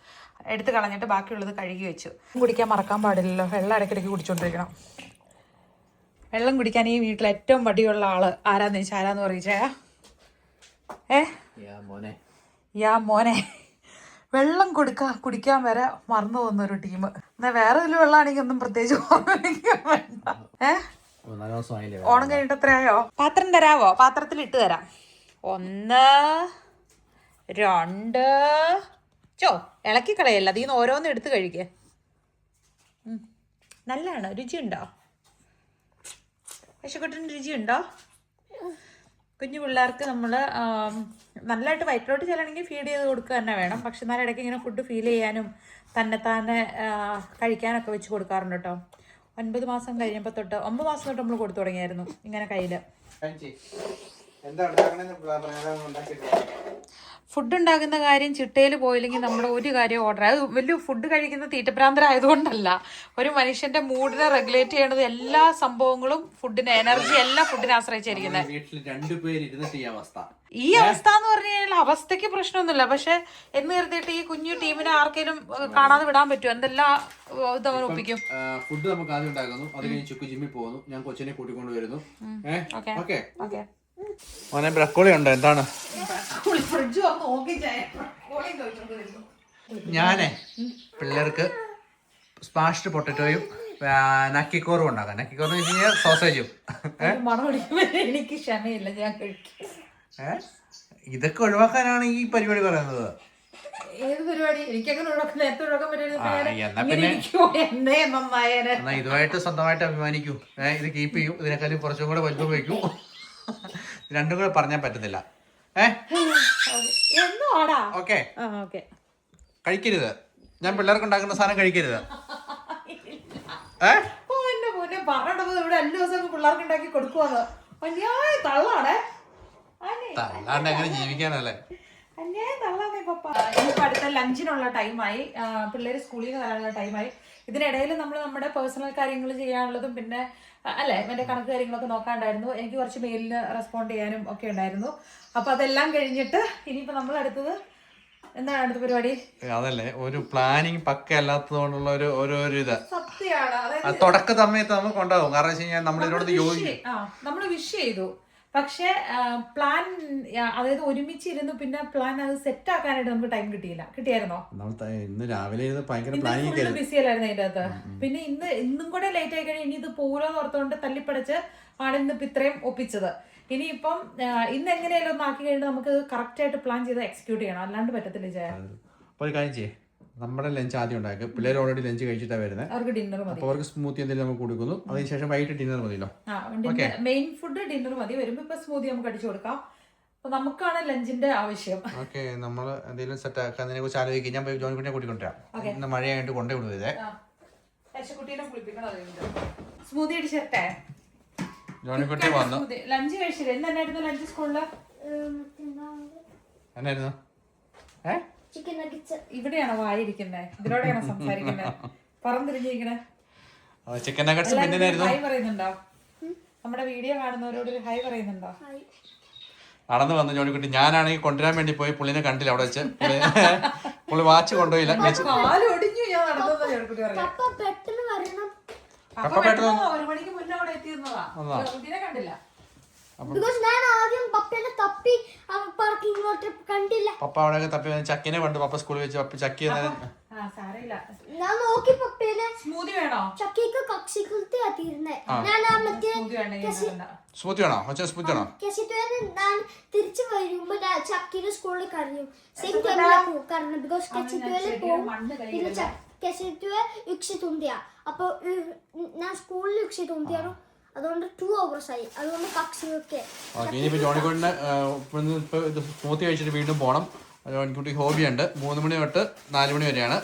എടുത്ത് കളഞ്ഞിട്ട് ബാക്കിയുള്ളത് കഴുകി വെച്ചു. കുടിക്കാൻ മറക്കാൻ പാടില്ലല്ലോ, വെള്ളം ഇടയ്ക്കിടയ്ക്ക് കുടിച്ചോണ്ടിരിക്കണം. വെള്ളം കുടിക്കാൻ ഈ വീട്ടിൽ ഏറ്റവും മടിയുള്ള ആള് ആരാന്ന് വെച്ചാൽ ആരാന്ന് പറയിച്ചേ? മോനെ വെള്ളം കുടിക്കാൻ വരെ മറന്നു പോകുന്ന ഒരു ടീം. എന്നാൽ വേറെ ഇതിൽ വെള്ളമാണെങ്കിൽ ഒന്നും പ്രത്യേകിച്ച് വേണ്ട. ഓണം കഴിഞ്ഞിട്ട് എത്രയായോ? പാത്രം തരാവോ? പാത്രത്തിൽ ഇട്ട് തരാം. 1 2 ഇളക്കി കളയല്ല, അതിൽ നിന്ന് ഓരോന്നും എടുത്ത് കഴിക്കേ. നല്ലതാണ്, രുചിയുണ്ടോ? പശുക്കുട്ടിന് രുചിയുണ്ടോ? കുഞ്ഞു പിള്ളേർക്ക് നമ്മൾ നല്ലതായിട്ട് വയറ്റിലോട്ട് ചെല്ലണമെങ്കിൽ ഫീഡ് ചെയ്ത് കൊടുക്കുക തന്നെ വേണം. പക്ഷെ എന്നാലും ഇടയ്ക്ക് ഇങ്ങനെ ഫുഡ് ഫീൽ ചെയ്യാനും തന്നെ കഴിക്കാനൊക്കെ വെച്ച് കൊടുക്കാറുണ്ട് കേട്ടോ. 9 മാസം കഴിഞ്ഞപ്പോൾ തൊട്ട് 9 മാസം തൊട്ട് നമ്മൾ കൊടുത്തു തുടങ്ങിയായിരുന്നു ഇങ്ങനെ കയ്യിൽ. ഫുഡ് ഉണ്ടാക്കുന്ന കാര്യം ചിട്ടയിൽ പോയില്ലെങ്കിൽ നമ്മുടെ ഒരു കാര്യം ഓർഡർ. അത് വലിയ ഫുഡ് കഴിക്കുന്ന തീറ്റപ്രാന്തരായതുകൊണ്ടല്ല, ഒരു മനുഷ്യന്റെ മൂഡിനെ റെഗുലേറ്റ് ചെയ്യണത് എല്ലാ സംഭവങ്ങളും ഫുഡിന്, എനർജി എല്ലാം ഫുഡിനെ ആശ്രയിച്ചിരിക്കുന്നത്. ഈ അവസ്ഥ എന്ന് പറഞ്ഞു കഴിഞ്ഞാൽ അവസ്ഥയ്ക്ക് പ്രശ്നമൊന്നുമില്ല. പക്ഷെ എന്ന് കരുതിയിട്ട് ഈ കുഞ്ഞു ടീമിനെ ആർക്കെങ്കിലും കാണാതെ വിടാൻ പറ്റുമോ? എന്തെല്ലാം ഇതവൻ ഒപ്പിക്കും. ഫുഡ് നമുക്ക് ആദ്യം ഉണ്ടാക്കുന്നു, അത് കഴിഞ്ഞ് ചുക്ക് ജിമ്മിൽ പോകുന്നു, ഞാൻ കൊച്ചിനെ കൂട്ടിക്കൊണ്ട് വരുന്നു. മോനെ ബ്രക്കോളി ഉണ്ടോ? എന്താണ് ഞാനേ പിള്ളേർക്ക് സ്പാഷ്ഡ് പൊട്ടറ്റോയും നക്കിക്കോറും ഉണ്ടാക്കാം. നക്കിക്കോറെന്ന് വെച്ച് കഴിഞ്ഞാൽ സോസേജും. എനിക്ക് ക്ഷമയില്ല, ഞാൻ കഴിക്കും. ഇതൊക്കെ ഒഴിവാക്കാനാണ് ഈ പരിപാടി പറയുന്നത്. ഏത് പരിപാടി? എനിക്കങ്ങനെ ഒഴിവാക്കാൻ, നേരത്തെ ഒഴിവാക്കാൻ എന്നാ ഇതുമായിട്ട് സ്വന്തമായിട്ട് അഭിമാനിക്കൂ. ഇത് കീപ്പ് ചെയ്യും, ഇതിനേക്കാളും കുറച്ചും കൂടെ വലുപ്പം വയ്ക്കൂ. രണ്ടും കൂടെ പറഞ്ഞാൽ പറ്റുന്നില്ല. ഓക്കെ, കഴിക്കരുത്. ഞാൻ പിള്ളേർക്ക് ഉണ്ടാക്കുന്ന സാധനം കഴിക്കരുത്. പറഞ്ഞത് ഇവിടെ എല്ലാ ദിവസവും പിള്ളേർക്ക് ഉണ്ടാക്കി കൊടുക്കുവാന്ന്. തള്ളാണ്ട് എങ്ങനെ ജീവിക്കാനല്ലേ? ഇനിയിപ്പോ അടുത്ത ലഞ്ചിനുള്ള ടൈമായി, പിള്ളേർ സ്കൂളിൽ നിന്ന് വരാനുള്ള ടൈമായി. ഇതിനിടയിൽ നമ്മൾ നമ്മുടെ പേഴ്സണൽ കാര്യങ്ങൾ ചെയ്യാനുള്ളതും പിന്നെ അല്ലേ എൻ്റെ കണക്ക് കാര്യങ്ങളൊക്കെ നോക്കാണ്ടായിരുന്നു. എനിക്ക് കുറച്ച് മെയിലിന് റെസ്പോണ്ട് ചെയ്യാനും ഒക്കെ ഉണ്ടായിരുന്നു. അപ്പോൾ അതെല്ലാം കഴിഞ്ഞിട്ട് ഇനിയിപ്പോൾ നമ്മൾ അടുത്തത് എന്താണ് അടുത്ത പരിപാടി? അതല്ലേ ഒരു പ്ലാനിങ് പക്ക അല്ലാത്തത് കൊണ്ടുള്ള ഒരു ഇത് സത്യമാണ്. അതായത് തുടക്ക സമയത്ത് നമുക്ക് ഉണ്ടാവും. കാരണം വെച്ച് കഴിഞ്ഞാൽ നമ്മൾ ഇതിനോട് നമ്മൾ വിഷ് ചെയ്തു, പക്ഷെ പ്ലാൻ അതായത് ഒരുമിച്ചിരുന്നു പിന്നെ പ്ലാൻ അത് സെറ്റ് ആക്കാനായിട്ട് നമുക്ക് ടൈം കിട്ടിയായിരുന്നോ? ഇന്ന് രാവിലെ ഭയങ്കര പ്ലാനിങ് ബിസി അല്ലായിരുന്നു അതിന്റെ അകത്ത്. പിന്നെ ഇന്നും കൂടെ ലേറ്റ് ആയി കഴിഞ്ഞാൽ ഇനി ഇത് പോലോന്ന് ഓർത്തുകൊണ്ട് തല്ലിപ്പടച്ച് ആണ് ഇന്നിപ്പോ ഇത്രയും ഒപ്പിച്ചത്. ഇനിയിപ്പം ഇന്ന് എങ്ങനെയാലും ഒന്ന് ആക്കി കഴിഞ്ഞാൽ നമുക്ക് കറക്റ്റ് ആയിട്ട് പ്ലാൻ ചെയ്ത് എക്സിക്യൂട്ട് ചെയ്യണം, അല്ലാണ്ട് പറ്റത്തില്ല. ഒരു കാര്യം ചെയ്യേ, നമ്മുടെ ലഞ്ച് ആദ്യം ഉണ്ടാക്കുക. പിള്ളേർ ഓൾറെഡി ലഞ്ച് കഴിച്ചിട്ടാണ് വരുന്നത്. അവർക്ക് ഡിന്നർ മതി. അവർക്ക് സ്മൂത്തി എന്തെങ്കിലും നമുക്ക് കൊടുക്കുന്നു. അതിനുശേഷം വൈകിട്ട് ഡിന്നർ മതിയല്ലോ. മെയിൻ ഫുഡ് ഡിന്നർ മതി. വരുമ്പോ ഇപ്പൊ സ്മൂത്തി നമുക്ക് അടിച്ചു കൊടുക്കാം. അപ്പൊ നമുക്കാണ് ലഞ്ചിന്റെ ആവശ്യം. ഓക്കെ, നമ്മൾ എന്തെങ്കിലും സെറ്റ് ആക്കുന്നതിനെ കുറിച്ച് ആലോചിക്കും. ഞാൻ പോയി ജോണിക്കുട്ടിനെ കൂട്ടിക്കൊണ്ടുവരാം. ഇന്ന് മഴയായിട്ട് കൊണ്ടേ വിടുവേ. സ്മൂത്തി അടിച്ചിട്ടെ ജോണിക്കുട്ടി വന്നു. ലഞ്ച് കഴിച്ചില്ല. എന്നായിരുന്നു ലഞ്ച് സ്കൂളില്? എന്നായിരുന്നു? ഇവിടെയാണോ വായിരിക്കുന്നത്? ഇതിലൂടെയാണോ സംസാരിക്കുന്നത്? പറന്നിരിക്കണേ. ചിക്കൻ നഗറ്റ്സ് ഹായ് പറയുന്നുണ്ടോ? നമ്മുടെ വീഡിയോ കാണുന്നവരോട് ഒരു ഹായ് പറയുന്നുണ്ടോ? നടന്നു വന്നു ജോണിക്കുട്ടി. ഞാനാണെങ്കിൽ കൊണ്ടുവരാൻ വേണ്ടി പോയി, പുള്ളിനെ കണ്ടില്ല അവിടെ വെച്ച്. പുള്ളി വാച്ച് കൊണ്ടുപോയില്ല. കാലൊടിഞ്ഞു. ഞാൻ നടന്നത് ജോണിക്കുട്ടി പറഞ്ഞു. ഒരു മണിക്ക് മുന്നേ അവിടെ എത്തിയിരുന്നതാ. കുട്ടീനെ കണ്ടില്ല. പപ്പ അവിടെ തപ്പി ചക്കിനെ കണ്ടു. പപ്പ സ്കൂളിൽ വെച്ച് പപ്പ ചക്കി സ്മൂതി വേണോ? സ്മൂത്തി വേണോ? ഒച്ച സ്മൂത്തി വേണോ? തിരിച്ചു വരുമ്പോ ചക്കിന് സ്കൂളിൽ കറിയും സെയിം ടൈമിലാണ് കാരണം ബിക്കോസ് കെച്ചിത്തുവല് പോകും. പിന്നെ കെച്ചിത്തുവ യുക്ഷി തുന്തിയ. അപ്പൊ ഞാൻ സ്കൂളിൽ യുക്ഷി തുന്തിയാണ്. അതുകൊണ്ട് 2 hours ആയി. അതുകൊണ്ട് കക്ഷിയൊക്കെ ഇനിയിപ്പോ ജോണിക്കുട്ടിന് സ്മൂത്തി കഴിച്ചിട്ട് വീണ്ടും പോകണം. ജോണിക്കുട്ടി ഹോബിയുണ്ട്. 3 മണി തൊട്ട് 4 മണി വരെയാണ്.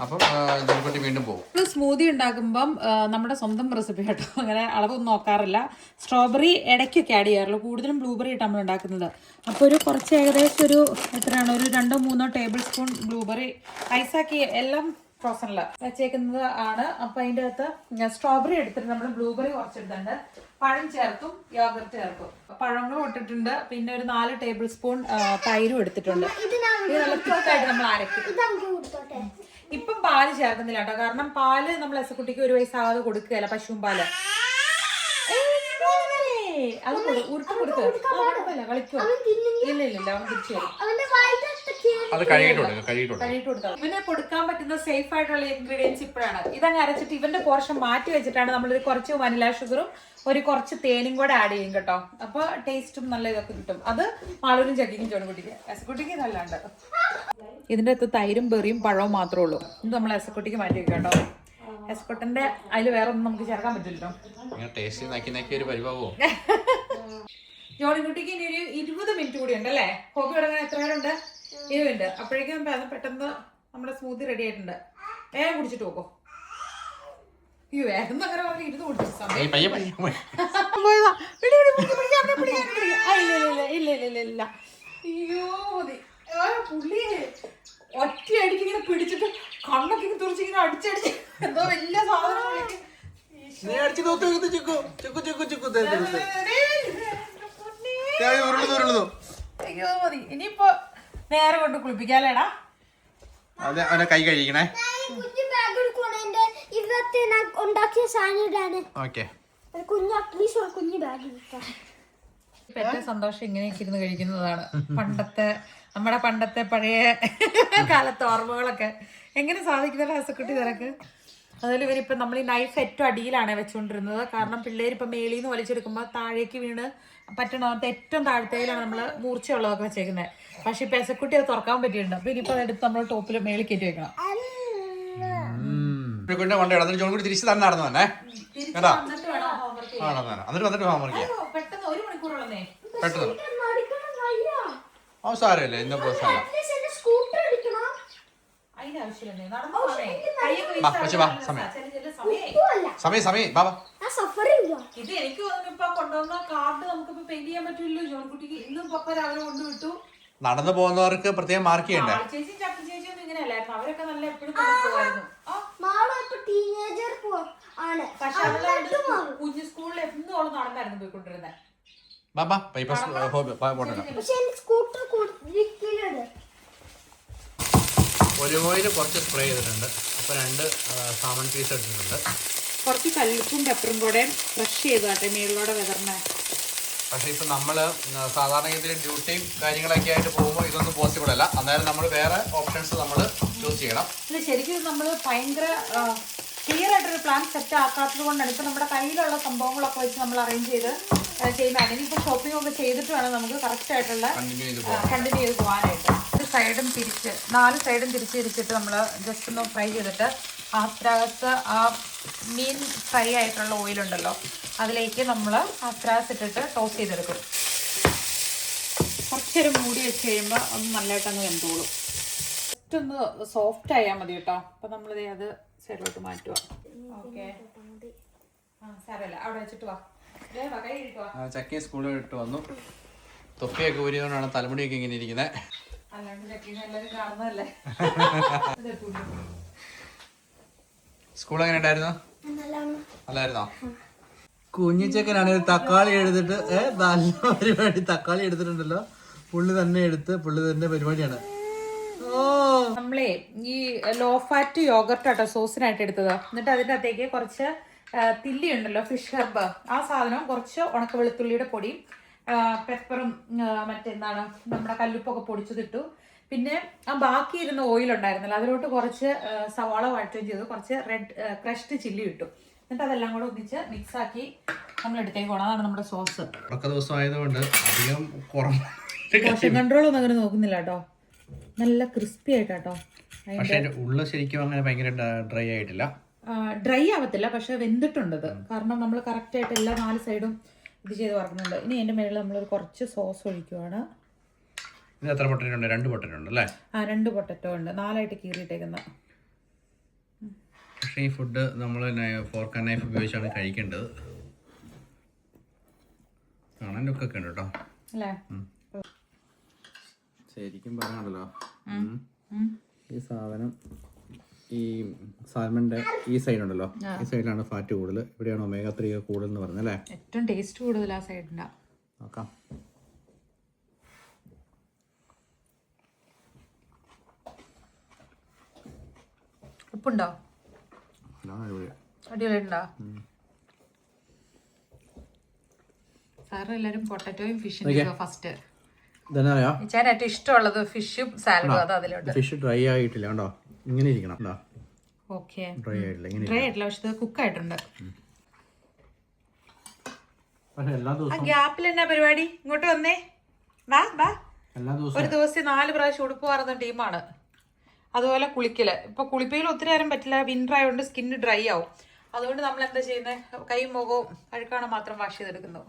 അപ്പം ജോണിക്കുട്ടി വീണ്ടും പോകും. സ്മൂതി ഉണ്ടാക്കുമ്പം നമ്മുടെ സ്വന്തം റെസിപ്പി കേട്ടോ, അങ്ങനെ അളവൊന്നും നോക്കാറില്ല. സ്ട്രോബെറി ഇടയ്ക്കൊക്കെ ആഡ് ചെയ്യാറുള്ളൂ. കൂടുതലും ബ്ലൂബെറി ഇട്ട് നമ്മൾ ഉണ്ടാക്കുന്നത്. അപ്പോൾ ഒരു കുറച്ച് ഏകദേശം ഒരു എത്രയാണ്, ഒരു 2-3 ടേബിൾ സ്പൂൺ ബ്ലൂബെറി ഐസാക്കി എല്ലാം ഫ്രോസണിൽ വെച്ചേക്കുന്നത് ആണ്. അപ്പം അതിൻ്റെ അകത്ത് സ്ട്രോബെറി എടുത്തിട്ട് നമ്മൾ ബ്ലൂബെറി കുറച്ചെടുത്തുണ്ട്. പഴം ചേർത്തും യോഗർട്ട് ചേർത്തും പഴങ്ങളും ഇട്ടിട്ടുണ്ട്. പിന്നെ ഒരു 4 ടേബിൾ സ്പൂൺ തൈരും എടുത്തിട്ടുണ്ട്. ഇത് നല്ല തിക്കായിട്ട് നമ്മൾ അരക്കും. ഇപ്പം പാല് ചേർക്കുന്നില്ല കേട്ടോ, കാരണം പാല് നമ്മൾ എസക്കുട്ടിക്ക് 1 വയസ്സാകാതെ കൊടുക്കുകയല്ല, പശുവും പാല്. അത് ഉരുട്ട് കൊടുക്കുക കളിക്കോ? ഇല്ല അവൻ തിരിച്ചു വരും. ഇവന് കൊടുക്കാൻ പറ്റുന്ന സേഫ് ആയിട്ടുള്ള ഇൻഗ്രീഡിയൻസ് ഇപ്പോഴാണ്. ഇതങ്ങ് അരച്ചിട്ട് ഇവന്റെ പോർഷൻ മാറ്റി വെച്ചിട്ടാണ് നമ്മളിത് കുറച്ച് വനില ഷുഗറും കുറച്ച് തേനും കൂടെ ആഡ് ചെയ്യും കേട്ടോ. അപ്പൊ ടേസ്റ്റും നല്ല ഇതൊക്കെ കിട്ടും. അത് മാളൂരും ചക്കിക്കും ചോണക്കുട്ടിക്ക്. എസക്കുട്ടിക്ക് നല്ലാണ്ട്. ഇതിന്റെ അകത്ത് തൈരും ബെറിയും പഴവും മാത്രമേ ഉള്ളൂ. ഇത് നമ്മൾ എസക്കുട്ടിക്ക് മാറ്റി വെക്കാം കേട്ടോ. എസ്കൊട്ടന്റെ അതിൽ വേറെ ഒന്നും നമുക്ക് ചേർക്കാൻ പറ്റില്ലല്ലോ. ജോണിക്കുട്ടിക്ക് ഇനി ഒരു 20 മിനിറ്റ് കൂടി ഉണ്ട് അല്ലേ? ഹോബി തുടങ്ങാൻ എത്ര നേരമുണ്ട്? 20 മിനിറ്റ്. അപ്പോഴേക്കും പെട്ടെന്ന് നമ്മുടെ സ്മൂത്തി റെഡി ആയിട്ടുണ്ട്. വേഗം കുടിച്ചിട്ട് നോക്കോ. വേഗം അങ്ങനെ പറഞ്ഞ് 20 കുടിച്ചു ഇല്ല. അയ്യോ പുള്ളി ഒറ്റയടിക്ക് ഇങ്ങനെ പിടിച്ചിട്ട് കണ്ണൊക്കെ ഇങ്ങനെ തുറച്ചിങ്ങനെ അടിച്ചടിച്ച് എന്തോ വലിയ സാധനം. അയ്യോ മതി. ഇനിയിപ്പോ നേരെ കൊണ്ട് കുളിപ്പിക്കാലേടാ. കൈ കഴിക്കണേ. ഏറ്റവും സന്തോഷം ഇങ്ങനെയൊക്കെ ഇരുന്ന് കഴിക്കുന്നതാണ്. നമ്മുടെ പണ്ടത്തെ പഴയ കാലത്തെ ഓർമ്മകളൊക്കെ എങ്ങനെ സാധിക്കുന്ന ഹസക്കുട്ടി തിരക്ക്. അതുപോലെ ഇവരിപ്പം നമ്മൾ ഈ നൈഫ് ഏറ്റവും അടിയിലാണ് വെച്ചുകൊണ്ടിരുന്നത്. കാരണം പിള്ളേരിപ്പം മേളിൽ നിന്ന് വലിച്ചെടുക്കുമ്പോൾ താഴേക്ക് വീണ് പറ്റണത്തെ ഏറ്റവും താഴത്തേയിലാണ് നമ്മൾ മൂർച്ചയുള്ളതൊക്കെ വെച്ചേക്കുന്നത്. പക്ഷെ ഇപ്പം എസക്കുട്ടി അത് തുറക്കാൻ പറ്റിയിട്ടുണ്ട്. അപ്പൊ ഇനിയിപ്പോൾ അതെടുത്ത് നമ്മൾ ടോപ്പിൽ മേളിൽ കയറ്റി വെക്കണം. തിരിച്ചു തന്നെ നടന്നു തന്നെ കേട്ടോ. പെട്ടെന്ന് 1 മണിക്കൂറുള്ളേ. പെട്ടെന്ന് സാരല്ലേ ഇന്ന പ്രശ്നമല്ല. സമയം ബാബാ. ഇത് എനിക്ക് ഇപ്പൊ കൊണ്ടുവന്ന കാർഡ് നമുക്കിപ്പോ പെയിന്റ് ചെയ്യാൻ പറ്റില്ലല്ലോ. ജോൺകുട്ടിക്ക് ഇന്നും പപ്പ രാവിലെ കൊണ്ടുവിട്ടു. നടന്നു പോകുന്നവർക്ക് പ്രത്യേകം മാർക്ക് ചെയ്യണ്ടേ? ചേച്ചി ചക്കി ചേച്ചി ഇങ്ങനെയല്ലായിരുന്നു, അവരൊക്കെ നല്ല എപ്പോഴും പോകുമായിരുന്നു. മാളു ഇപ്പൊ ടീനേജർ ആണ്. പക്ഷെ കുഞ്ഞു സ്കൂളിൽ എന്നും അവള് നടന്നായിരുന്നു പോയിക്കൊണ്ടിരുന്നത്. പക്ഷെ സ്കൂട്ടർ കുടിക്കലുണ്ട്. ഒലിവ് ഓയിൽ കുറച്ച് സ്പ്രേ ചെയ്തിട്ടുണ്ട്. അപ്പോൾ 2 സാമൺ പീസ് ഇട്ടിട്ടുണ്ട്. കുറച്ച് കല്ലുപ്പും പെപ്പറും കൂടെ ക്രഷ് ചെയ്താട്ടെ മേളിലൂടെ വിതർന്നെ. പക്ഷേ ഇപ്പം നമ്മൾ സാധാരണ രീതിയിൽ ഡ്യൂട്ടിയും കാര്യങ്ങളൊക്കെ ആയിട്ട് പോകുമ്പോൾ ഇതൊന്നും പോസിബിൾ അല്ല. അന്നേരം നമ്മൾ വേറെ ഓപ്ഷൻസ് നമ്മൾ ചൂസ് ചെയ്യണം. അല്ല, ശരിക്കും നമ്മൾ ഭയങ്കര ക്ലിയർ ആയിട്ടൊരു പ്ലാൻ സെറ്റ് ആക്കാത്തത് കൊണ്ടാണ് ഇപ്പം നമ്മുടെ കയ്യിലുള്ള സംഭവങ്ങളൊക്കെ വെച്ച് നമ്മൾ അറേഞ്ച് ചെയ്ത് ചെയ്യുന്നതാണ്. ഇനിയിപ്പോൾ ഷോപ്പിംഗ് ഒക്കെ ചെയ്തിട്ട് വേണം നമുക്ക് കറക്റ്റ് ആയിട്ടുള്ള കണ്ടിന്യൂ ചെയ്ത് പോകാനായിട്ട്. ഒരു സൈഡും തിരിച്ച് 4 സൈഡും തിരിച്ചിട്ട് നമ്മൾ ജസ്റ്റ് ഒന്ന് ഫ്രൈ ചെയ്തിട്ട് ആസ്പ്രാഗസ് ആ മീൻ ഫ്രൈ ആയിട്ടുള്ള ഓയിലുണ്ടല്ലോ അതിലേക്ക് നമ്മൾ ആസ്പ്രാഗസ് ഇട്ടിട്ട് ടോസ് ചെയ്തെടുക്കും. കുറച്ചൊരു മൂടി വെച്ച് കഴിയുമ്പോൾ ഒന്ന് നല്ലതായിട്ടങ്ങ് വെന്തോളും. ജസ്റ്റ് ഒന്ന് സോഫ്റ്റ് ആയാൽ മതി കേട്ടോ. അപ്പം നമ്മളിത് അത് സൈഡിലോട്ട് മാറ്റുക. ഓക്കെ, സാരമില്ല, അവിടെ വെച്ചിട്ട് വാ. ചക്കി സ്കൂളിൽ ഇട്ട് വന്നു. തൊപ്പിയൊക്കെ ഊരിയതുകൊണ്ടാണ് തലമുടിയൊക്കെ ഇങ്ങനെ ഇരിക്കുന്നത്. അല്ലാണ്ട് ചക്കീനെ എല്ലാവരും കാണുന്നതല്ലേ. സ്കൂൾ എങ്ങനെ ഉണ്ടായിരുന്നു? നല്ലായിരുന്നോ? കുഞ്ഞിച്ചക്കനാണ് തക്കാളി എടുത്തിട്ട് നല്ല പരിപാടി. തക്കാളി എടുത്തിട്ടുണ്ടല്ലോ, പുള്ളി തന്നെ എടുത്ത് പുള്ളി തന്നെ പരിപാടിയാണ്. നമ്മളെ ഈ ലോ ഫാറ്റ് യോഗർട്ട് ആട്ടോ സോസിനായിട്ട് എടുത്തത്. എന്നിട്ട് അതിൻ്റെ അകത്തേക്ക് കുറച്ച് തില്ലി ഉണ്ടല്ലോ, ഫിഷ് ഹെർബ്, ആ സാധനം, കുറച്ച് ഉണക്ക വെളുത്തുള്ളിയുടെ പൊടിയും പെപ്പറും മറ്റെന്താണ് നമ്മുടെ കല്ലുപ്പൊക്കെ പൊടിച്ചതിട്ടു. പിന്നെ ആ ബാക്കി ഇരുന്ന ഓയിൽ ഉണ്ടായിരുന്നല്ലോ അതിലോട്ട് കുറച്ച് സവാള വഴറ്റുകയും ചെയ്തു. കുറച്ച് റെഡ് ക്രഷ്ഡ് ചില്ലി ഇട്ടു. എന്നിട്ട് അതെല്ലാം കൂടെ ഒന്നിച്ച് മിക്സ് ആക്കി നമ്മൾ എടുത്തേക്ക് പോകണം. അതാണ് നമ്മുടെ സോസ്. ദിവസം ആയതുകൊണ്ട് അധികം പോഷൻ കൺട്രോൾ ഒന്നും അങ്ങനെ നോക്കുന്നില്ല കേട്ടോ. നല്ല ക്രിസ്പി ആയിട്ടോ. ഉള്ള ശരിക്കും അങ്ങനെ ഭയങ്കര ഡ്രൈ ആയിട്ടില്ല. ഡ്രൈ ആവത്തില്ല, പക്ഷെ വെന്തിട്ടുണ്ടത്. കാരണം നമ്മൾ കറക്റ്റ് ആയിട്ട് എല്ലാ 4 സൈഡും ഇത് ചെയ്ത് വറക്കുന്നുണ്ട്. ഇനി അതിൻ്റെ മേളിൽ നമ്മളൊരു കുറച്ച് സോസ് ഒഴിക്കുവാണ്. ഇത് എത്ര പൊട്ടറ്റോ ഉണ്ട്? 2 പൊട്ടറ്റോ ഉണ്ട് അല്ലേ? 2 പൊട്ടറ്റോ ഉണ്ട്, 4ആയിട്ട് കീറിയിട്ടേക്കുന്ന. പക്ഷേ ഈ ഫുഡ് നമ്മൾ ഫോർക്ക് ആൻഡ് നൈഫ് ഉപയോഗിച്ചാണ് കഴിക്കേണ്ടത്. കാണാൻ ലുക്കൊക്കെ ഉണ്ട് കേട്ടോ അല്ലേ? ശരിക്കും പറയാണല്ലോ, ഈ സാധനം ഈ സാൽമന്റെ ഈ സൈഡ് ഉണ്ടല്ലോ, ഈ സൈഡിലാണ് ഫാറ്റ് കൂടുതൽ, ഇവിടെയാണ് ഒമേഗ 3 കൂടുതൽ എന്ന് പറഞ്ഞല്ലേ? ഏറ്റവും ടേസ്റ്റ് കൂടുതൽ ആ സൈഡിനാ. നോക്കാം. ഉപ്പുണ്ടോ? അടിപൊളിയുണ്ടോ? സാറിന് എല്ലാരും പൊട്ടറ്റോയും ഫിഷും ഫസ്റ്റ്. ചേട്ടൻ ഏറ്റവും ഇഷ്ടമുള്ളത് ഫിഷും സാലഡും. അത് അതിലുണ്ട്. ഫിഷ് ഡ്രൈ ആയിട്ടില്ല കണ്ടോ, ഇങ്ങനെ ഇരിക്കണം. ഓക്കെ, ഡ്രൈ ആയിട്ടില്ല, ഡ്രൈ ആയിട്ടില്ല, പക്ഷെ കുക്ക് ആയിട്ടുണ്ട്. എല്ലാ ഗ്യാപ്പിൽ എന്നാ പരിപാടി? ഇങ്ങോട്ട് വന്നേ, വാ വാ. ഒരു ദിവസം 4 പ്രാവശ്യം ഉടുപ്പ് മാറുന്ന ടീമാണ്. അതുപോലെ കുളിക്കല്. ഇപ്പൊ കുളിപ്പയിൽ ഒത്തിരി നേരം പറ്റില്ല, വിന്റർ ആയതുകൊണ്ട് സ്കിന്ന് ഡ്രൈ ആവും. അതുകൊണ്ട് നമ്മൾ എന്താ ചെയ്യുന്നത്, കൈ മുഖവും അഴുക്കാണ് മാത്രം വാഷ് ചെയ്തെടുക്കുന്നു.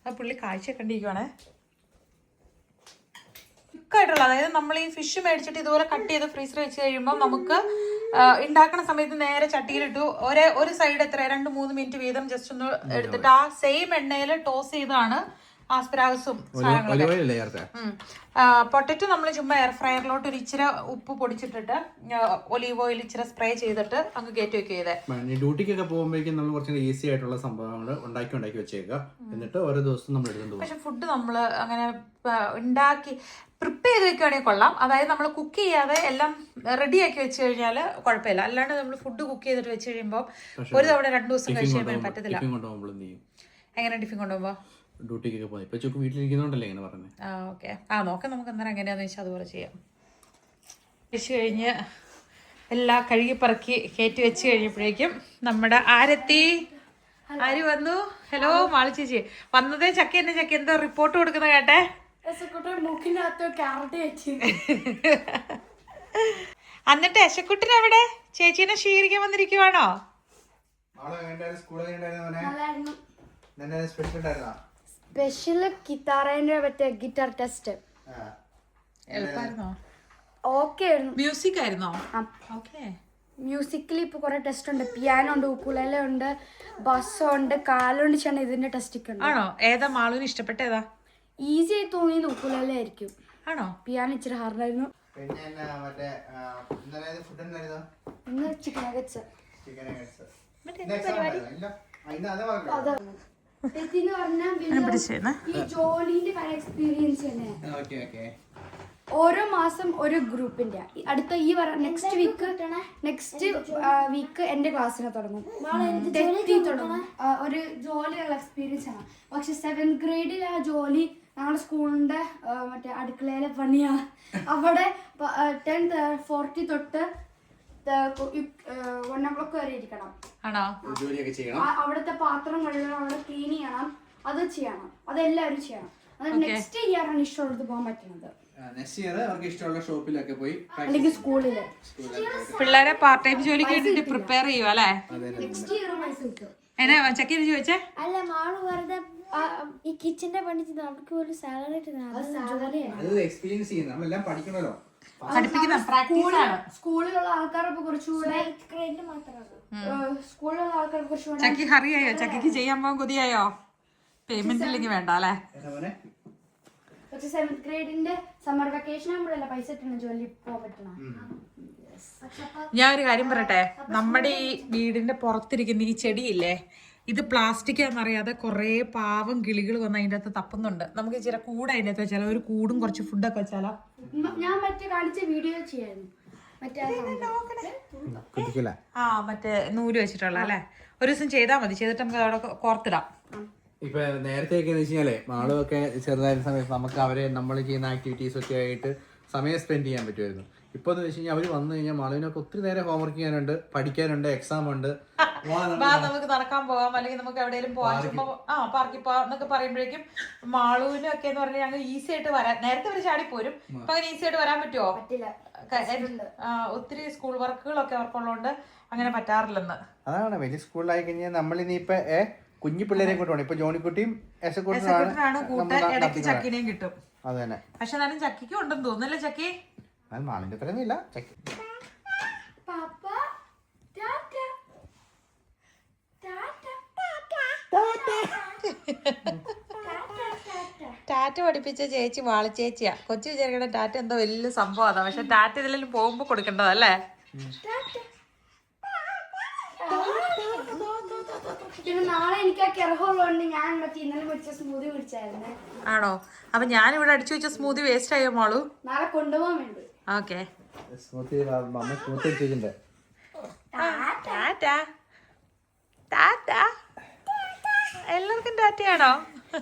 ആ പുള്ളി കാഴ്ച കണ്ടിരിക്കുവാണേ. ക്വിക്കായിട്ടുള്ള, അതായത് നമ്മൾ ഈ ഫിഷ് മേടിച്ചിട്ട് ഇതുപോലെ കട്ട് ചെയ്ത് ഫ്രീസർ വെച്ച് കഴിയുമ്പോൾ നമുക്ക് ഉണ്ടാക്കുന്ന സമയത്ത് നേരെ ചട്ടിയിലിട്ടു ഒരു സൈഡ് എത്ര 2-3 മിനിറ്റ് വീതം ജസ്റ്റ് ഒന്ന് എടുത്തിട്ട് ആ സെയിം എണ്ണയിൽ ടോസ് ചെയ്താണ് ആസ്പരാഗസും പൊട്ടറ്റോ നമ്മൾ ചുമ്മാ എയർ ഫ്രയറിലോട്ട് ഒരു ഇച്ചിരി ഉപ്പ് പൊടിച്ചിട്ടിട്ട് ഒലീവ് ഓയിൽ ഇച്ചിരി സ്പ്രേ ചെയ്തിട്ട് അങ്ങ് കയറ്റി വെക്കുക. ഡ്യൂട്ടിക്കൊക്കെ പോകുമ്പോഴേക്കും നമ്മൾ കുറച്ച് ഈസി ആയിട്ടുള്ള സംഭവങ്ങൾ ഉണ്ടാക്കി വെച്ചേക്കുക. എന്നിട്ട് ഓരോ ദിവസം നമ്മൾ എടുക്കുന്നു. പക്ഷെ ഫുഡ് നമ്മൾ അങ്ങനെ ഉണ്ടാക്കി പ്രിപ്പയർ ചെയ്ത് വെക്കുകയാണെങ്കിൽ കൊള്ളാം. അതായത് നമ്മൾ കുക്ക് ചെയ്യാതെ എല്ലാം റെഡിയാക്കി വെച്ച് കഴിഞ്ഞാൽ കുഴപ്പമില്ല. അല്ലാണ്ട് നമ്മൾ ഫുഡ് കുക്ക് ചെയ്തിട്ട് വെച്ച് കഴിയുമ്പോൾ ഒരു തവണ 2 ദിവസം കഴിച്ച് കഴിയുമ്പോൾ പറ്റത്തില്ല. എങ്ങനെ ടിഫിൻ കൊണ്ടുപോകുമ്പോൾ ഡ്യൂട്ടിക്കൊക്കെ പോകുന്നത് ഇപ്പൊ ചുക്ക് വീട്ടിലിരിക്കുന്നോണ്ടല്ലേ ഇങ്ങനെ പറഞ്ഞത്. ഓക്കെ, നോക്കാം നമുക്ക് അന്നേരം എങ്ങനെയാന്ന് വെച്ചാൽ അതുപോലെ ചെയ്യാം. വെച്ച് കഴിഞ്ഞ് എല്ലാം കഴുകി പറക്കി കയറ്റി വെച്ച് കഴിഞ്ഞപ്പോഴേക്കും നമ്മുടെ ആര് വന്നു? ഹലോ മാളി ചേച്ചി വന്നതേ. ചക്ക എന്തോ റിപ്പോർട്ട് കൊടുക്കുന്ന കേട്ടെ. എന്നിട്ട് യശക്കുട്ടിന് അവിടെ ചേച്ചീനെ സ്വീകരിക്കാൻ വന്നിരിക്കുവാണോ? Special guitar test. മ്യൂസിക് ആയിരുന്നോ? മ്യൂസിക്കിൽ ഇപ്പൊ കുറെ ടെസ്റ്റ് ഉണ്ട്. പിയാനോ ഉണ്ട്, ഉക്കുലേല ഉണ്ട്, ബസ് ഉണ്ട്, കാലുണ്ട്. ചേട്ടൻ ഇതിന്റെ ടെസ്റ്റ് ഒക്കെ ഉണ്ട്. ആണോ? ഏതാ മാളുവിന് ഇഷ്ടപ്പെട്ട? ഏതാ ഈസി ആയി തോന്നിയത്? ഉക്കുലേല ആയിരിക്കും. ആണോ? പിയാനോ ഇച്ചിരി ഹാർഡായിരുന്നു. പിന്നെ മറ്റേ ഇന്നലെ ഫുഡ് എന്തായിരുന്നു? ഇന്ന് ചിക്കൻ നഗറ്റ്സ്. Chicken nuggets. ഇന്ന് അതേ പറഞ്ഞു. എന്ന് പറഞ്ഞാൽ ഈ ജോലിന്റെ പല എക്സ്പീരിയൻസ് തന്നെ. Okay okay. ഓരോ മാസം ഒരു ഗ്രൂപ്പിന്റെ അടുത്ത ഈ നെക്സ്റ്റ് വീക്ക് എന്റെ ക്ലാസ്സിനെ തുടങ്ങും. തുടങ്ങും ഒരു ജോലിയുള്ള എക്സ്പീരിയൻസ് ആണ്. പക്ഷെ 7th ഗ്രേഡിൽ ആ ജോലി ഞങ്ങളുടെ സ്കൂളിന്റെ മറ്റേ അടുക്കളയിലെ പണിയാണ്. അവിടെ 10:40 തൊട്ട് 1 o'clock വരെ ഇരിക്കണം. അവിടുത്തെ പാത്രം കഴുകണം, അവിടെ ക്ലീൻ ചെയ്യണം, അത് ചെയ്യണം, അതെല്ലാവരും ചെയ്യണം. അത് നെക്സ്റ്റ് ഇയർ ആണ് ഇഷ്ടമുള്ളത് പോകാൻ പറ്റുന്നത്. നെക്സ്റ്റ് ഇയർ അവർക്ക് ഇഷ്ടമുള്ള ഷോപ്പിലൊക്കെ പോയി അല്ലെങ്കിൽ സ്കൂളില് പിള്ളേരെ പാർട്ട് ടൈം ജോലിക്ക് വേണ്ടിട്ട് പ്രിപ്പയർ ചെയ്യുക അല്ലേ? നെക്സ്റ്റ് ഇയർ പൈസ കിട്ടും. എന്നാ ചക്കി ചോദിച്ചേ? അല്ല മാള് വെറുതെ ഈ കിച്ചന്റെ പണി നമുക്ക് ഒരു സാലറി എക്സ്പീരിയൻസ് ചെയ്യുന്നത് നമ്മളെല്ലാം പഠിക്കണല്ലോ. സ്കൂളിലുള്ള ആൾക്കാരൊക്കെ കുറച്ചുകൂടെ സ്കൂളിലുള്ള ആൾക്കാർ കുറച്ചുകൂടെ. ചക്കി ഹറിയായോ? ചക്കിക്ക് ചെയ്യാൻ പോകാൻ കൊതിയായോ? പേയ്മെന്റ് ഇല്ലെങ്കിൽ വേണ്ട അല്ലേ? പക്ഷെ 7th ഗ്രേഡിന്റെ സമ്മർ വെക്കേഷൻ ആകുമ്പോഴല്ല പൈസ കിട്ടണം, ജോലി പോകാൻ പറ്റണം. ഞാൻ ഒരു കാര്യം പറയട്ടെ, നമ്മുടെ ഈ വീടിന്റെ പുറത്തിരിക്കുന്ന ഈ ചെടിയില്ലേ, ഇത് പ്ലാസ്റ്റിക് ആണെന്നറിയാതെ കുറെ പാവം കിളികൾ വന്ന് അതിൻ്റെ അകത്ത് തപ്പുന്നുണ്ട്. നമുക്ക് ഇച്ചിരി കൂട് അതിൻ്റെ അകത്ത് വെച്ചാലോ, ഒരു കൂടും കുറച്ച് ഫുഡൊക്കെ വെച്ചാലോ. ഞാൻ മറ്റേ കാണിച്ച വീഡിയോ ചെയ്യായിരുന്നു, മറ്റേ നൂല് വെച്ചിട്ടുള്ള അല്ലേ? ഒരു ദിവസം ചെയ്താൽ മതി, ചെയ്തിട്ട് നമുക്ക് അവിടെ കോർത്തിടാം. ഇപ്പൊ നേരത്തെയൊക്കെ എന്ന് വെച്ചാലേ മാളുമൊക്കെ ചെറുതായിരുന്ന സമയത്ത് നമുക്ക് അവരെ നമ്മൾ ചെയ്യുന്ന ആക്ടിവിറ്റീസ് ഒക്കെ ആയിട്ട് സമയം സ്പെൻഡ് ചെയ്യാൻ പറ്റുമായിരുന്നു. ഇപ്പൊ എന്ന് വെച്ച് കഴിഞ്ഞാൽ അവര് വന്നു കഴിഞ്ഞാൽ മാളുവിനൊക്കെ ഒത്തിരി നേരം ഹോംവർക്ക് ചെയ്യാനുണ്ട്, പഠിക്കാനുണ്ട്, എക്സാം ഉണ്ട്. നമുക്ക് നടക്കാൻ പോവാം, അല്ലെങ്കിൽ നമുക്ക് എവിടെയെങ്കിലും പോവാം, പാർക്കിൽ പോവാം എന്നൊക്കെ പറയുമ്പോഴേക്കും മാളുവിനൊക്കെ എന്ന് പറഞ്ഞാൽ ഞങ്ങൾ ഈസി ആയിട്ട് വരാൻ, നേരത്തെ ഒരു ചാടി പോരും, അപ്പൊ അങ്ങനെ ഈസി ആയിട്ട് വരാൻ പറ്റുമോ? ഒത്തിരി സ്കൂൾ വർക്കുകളൊക്കെ അവർക്കുള്ളതുകൊണ്ട് അങ്ങനെ പറ്റാറില്ലെന്ന്. അതാണ് വലിയ സ്കൂളിലായി കഴിഞ്ഞാൽ നമ്മളിനിയിപ്പൊ കുഞ്ഞു പിള്ളേരെ കൂട്ടാണ്. ഇപ്പൊ ജോണിക്കുട്ടിയും എസക്കൂട്ടനാണ് കൂട്ട്, ഇടയ്ക്ക് ചക്കിനെയും കിട്ടും. അത് തന്നെ. പക്ഷെ എന്നാലും ചക്കിക്കും ഉണ്ടെന്ന് തോന്നുന്നല്ലേ ചക്കി? അത് മാളിന്റെ അത്രയൊന്നും ഇല്ല. ചക്കി ടാറ്റ പഠിപ്പിച്ച ചേച്ചി വാളിച്ചേച്ചിയാ. കൊച്ചു വിചാരിക്കണ ടാറ്റ എന്തോ വലിയ സംഭവമാണ്, പക്ഷെ ടാറ്റ ഇതിലെല്ലാം പോകുമ്പോ കൊടുക്കേണ്ടതല്ലേ? നാളെ എനിക്ക് ആ കിറഹുള്ളതുകൊണ്ട് ഞാൻ ഇന്നലെ കുടിച്ച സ്മൂതി കുടിച്ചായിരുന്നു. ആണോ? അപ്പൊ ഞാൻ ഇവിടെ അടിച്ചു വെച്ച സ്മൂതി വേസ്റ്റ് ആയോ മോളു? നാളെ കൊണ്ടുപോകാൻ വേണ്ടി. ഓക്കെ. എല്ലാവർക്കും ടാറ്റയാണോ?